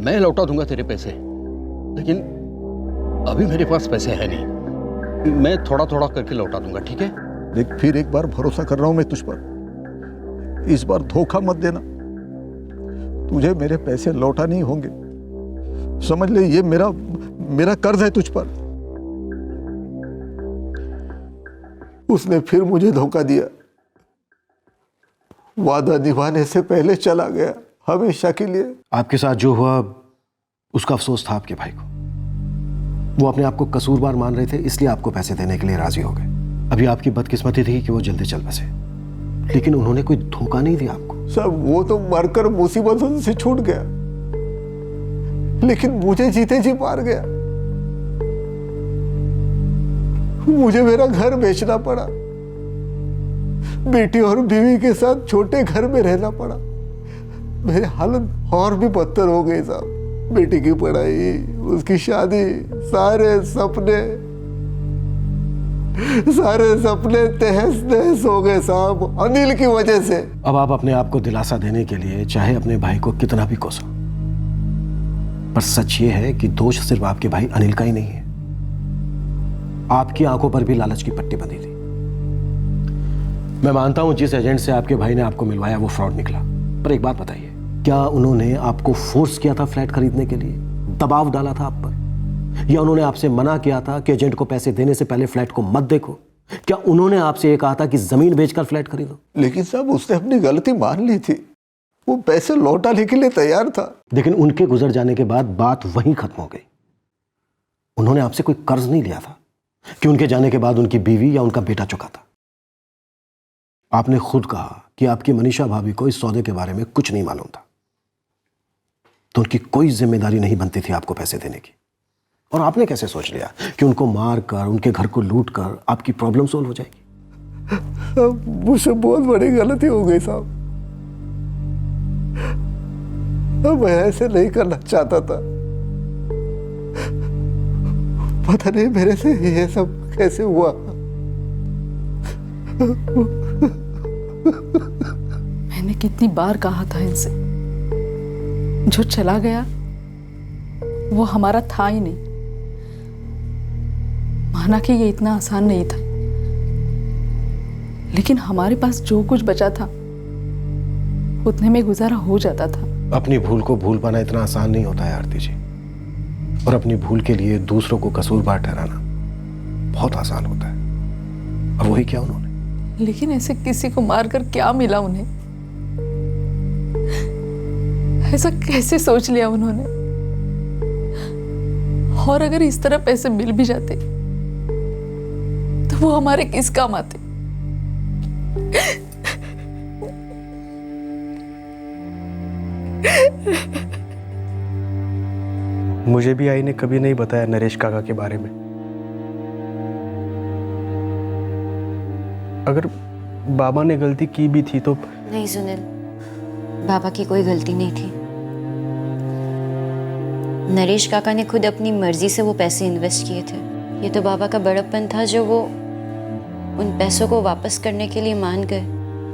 मैं लौटा दूंगा तेरे पैसे, लेकिन अभी मेरे पास पैसे है नहीं। मैं थोड़ा थोड़ा करके लौटा दूंगा, ठीक है? देख, फिर एक बार भरोसा कर रहा हूं मैं तुझ पर। इस बार धोखा मत देना। तुझे मेरे पैसे लौटा नहीं होंगे, समझ ले। ये मेरा कर्ज है तुझ पर। उसने फिर मुझे धोखा दिया, वादा निभाने से पहले चला गया हमेशा के लिए। आपके साथ जो हुआ उसका अफसोस था आपके भाई को। वो अपने आप को कसूरवार मान रहे थे, इसलिए आपको पैसे देने के लिए राजी हो गए। अभी आपकी बदकिस्मती थी कि वो जल्दी चल बसे, लेकिन उन्होंने कोई धोखा नहीं दिया आपको। सब वो तो मरकर मुसीबतों से छूट गया, लेकिन मुझे जीते जी मार गया। मुझे मेरा घर बेचना पड़ा, बेटी और बीवी के साथ छोटे घर में रहना पड़ा। मेरी हालत और भी बदतर हो गई साहब। बेटी की पढ़ाई, उसकी शादी, सारे सपने तहस नहस हो गए साहब, अनिल की वजह से। अब आप अपने आप को दिलासा देने के लिए चाहे अपने भाई को कितना भी कोसो, पर सच ये है कि दोष सिर्फ आपके भाई अनिल का ही नहीं है। आपकी आंखों पर भी लालच की पट्टी बंधी थी। मैं मानता हूं जिस एजेंट से आपके भाई ने आपको मिलवाया वो फ्रॉड निकला, पर एक बात बताइए, क्या उन्होंने आपको फोर्स किया था फ्लैट खरीदने के लिए, दबाव डाला था आप पर, या उन्होंने आपसे मना किया था कि एजेंट को पैसे देने से पहले फ्लैट को मत देखो? क्या उन्होंने आपसे ये कहा था कि जमीन बेचकर फ्लैट खरीदो? लेकिन साहब उसने अपनी गलती मान ली थी, वो पैसे लौटाने के लिए तैयार था। लेकिन उनके गुजर जाने के बाद बात वहीं खत्म हो गई। उन्होंने आपसे कोई कर्ज नहीं लिया था कि उनके जाने के बाद उनकी बीवी या उनका बेटा चुका था। आपने खुद कहा कि आपकी मनीषा भाभी को इस सौदे के बारे में कुछ नहीं मालूम था, तो उनकी कोई जिम्मेदारी नहीं बनती थी आपको पैसे देने की। और आपने कैसे सोच लिया कि उनको मार कर, उनके घर को लूट कर आपकी प्रॉब्लम सोल्व हो जाएगी? मुझसे बहुत बड़ी गलती हो गई साहब, मैं ऐसे नहीं करना चाहता था। पता नहीं मेरे से ये सब कैसे हुआ। मैंने कितनी बार कहा था इनसे, जो चला गया वो हमारा था ही नहीं। माना कि ये इतना आसान नहीं था, लेकिन हमारे पास जो कुछ बचा था उतने में गुजारा हो जाता था। अपनी भूल को भूल पाना इतना आसान नहीं होता है आरती जी, और अपनी भूल के लिए दूसरों को कसूरवार ठहराना बहुत आसान होता है। और वही क्या उन्होंने। लेकिन ऐसे किसी को मारकर क्या मिला उन्हें? ऐसा कैसे सोच लिया उन्होंने? और अगर इस तरह पैसे मिल भी जाते तो वो हमारे किस काम आते? मुझे भी आई ने कभी नहीं बताया नरेश काका के बारे में। अगर बाबा ने गलती की भी थी तो? नहीं सुनील, बाबा की कोई गलती नहीं थी। नरेश काका ने खुद अपनी मर्जी से वो पैसे इन्वेस्ट किए थे। ये तो बाबा का बड़प्पन था जो वो उन पैसों को वापस करने के लिए मान गए,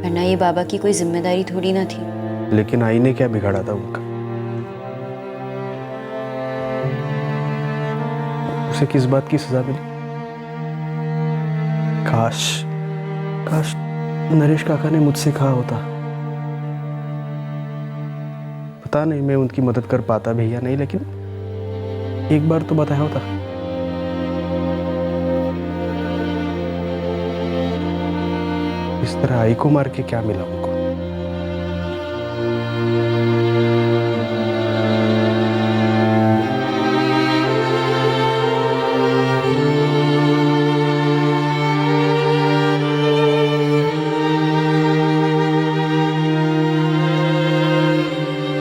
वरना ये बाबा की कोई जिम्मेदारी थोड़ी ना थी। लेकिन आई ने क्या बिगाड़ा था उनका? उसे किस बात की सजा मिली? काश नरेश काका ने मुझसे कहा होता। पता नहीं मैं उनकी मदद कर पाता भी या नहीं, लेकिन एक बार तो बताया होता। इस तरह आई को मार के क्या मिला उनको?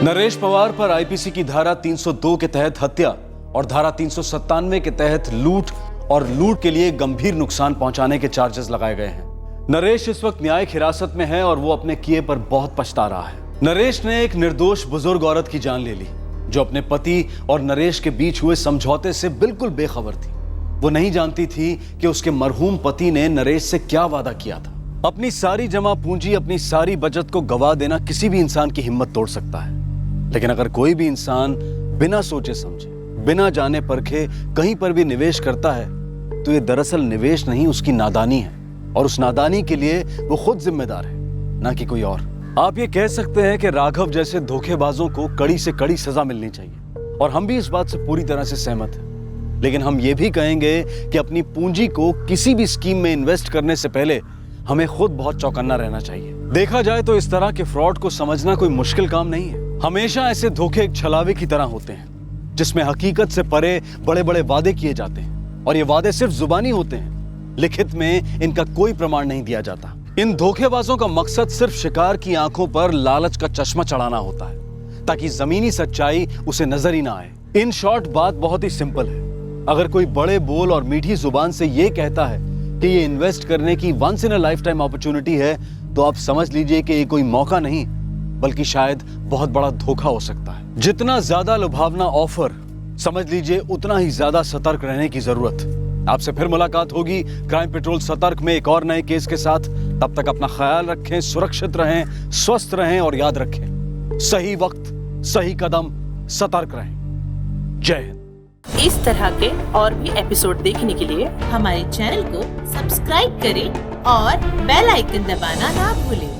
नरेश पवार पर आईपीसी की धारा 302 के तहत हत्या और धारा 397 के तहत लूट और लूट के लिए गंभीर नुकसान पहुंचाने के चार्जेस लगाए गए हैं। नरेश इस वक्त न्यायिक हिरासत में है और वो अपने किए पर बहुत पछता रहा है। नरेश ने एक निर्दोष बुजुर्ग औरत की जान ले ली जो अपने पति और नरेश के बीच हुए समझौते से बिल्कुल बेखबर थी। वो नहीं जानती थी कि उसके मरहूम पति ने नरेश से क्या वादा किया था। अपनी सारी जमा पूंजी, अपनी सारी बचत को गवा देना किसी भी इंसान की हिम्मत तोड़ सकता है, लेकिन अगर कोई भी इंसान बिना सोचे समझे, बिना जाने परखे कहीं पर भी निवेश करता है तो ये दरअसल निवेश नहीं, उसकी नादानी है, और उस नादानी के लिए वो खुद जिम्मेदार है, ना कि कोई और। आप ये कह सकते हैं कि राघव जैसे धोखेबाजों को कड़ी से कड़ी सजा मिलनी चाहिए, और हम भी इस बात से पूरी तरह से सहमत हैं। लेकिन हम ये भी कहेंगे कि अपनी पूंजी को किसी भी स्कीम में इन्वेस्ट करने से पहले हमें खुद बहुत चौकन्ना रहना चाहिए। देखा जाए तो इस तरह के फ्रॉड को समझना कोई मुश्किल काम नहीं है। हमेशा ऐसे धोखे एक छलावे की तरह होते हैं जिसमें हकीकत से परे बड़े बड़े वादे किए जाते हैं, और ये वादे सिर्फ जुबानी होते हैं, लिखित में इनका कोई प्रमाण नहीं दिया जाता। इन धोखेबाजों का मकसद सिर्फ शिकार की आंखों पर लालच का चश्मा चढ़ाना होता है ताकि जमीनी सच्चाई उसे नजर ही ना आए। इन शॉर्ट बात बहुत ही सिंपल है। अगर कोई बड़े बोल और मीठी जुबान से ये कहता है कि ये इन्वेस्ट करने की once in a lifetime opportunity है, तो आप समझ लीजिए कि ये कोई मौका नहीं बल्कि शायद बहुत बड़ा धोखा हो सकता है। जितना ज्यादा लुभावना ऑफर, समझ लीजिए उतना ही ज्यादा सतर्क रहने की जरूरत। आपसे फिर मुलाकात होगी क्राइम पेट्रोल सतर्क में एक और नए केस के साथ। तब तक अपना ख्याल रखें, सुरक्षित रहें, स्वस्थ रहें और याद रखें, सही वक्त सही कदम, सतर्क रहें। जय हिंद। इस तरह के और भी एपिसोड देखने के लिए हमारे चैनल को सब्सक्राइब करें और बेल आइकन दबाना ना भूलें।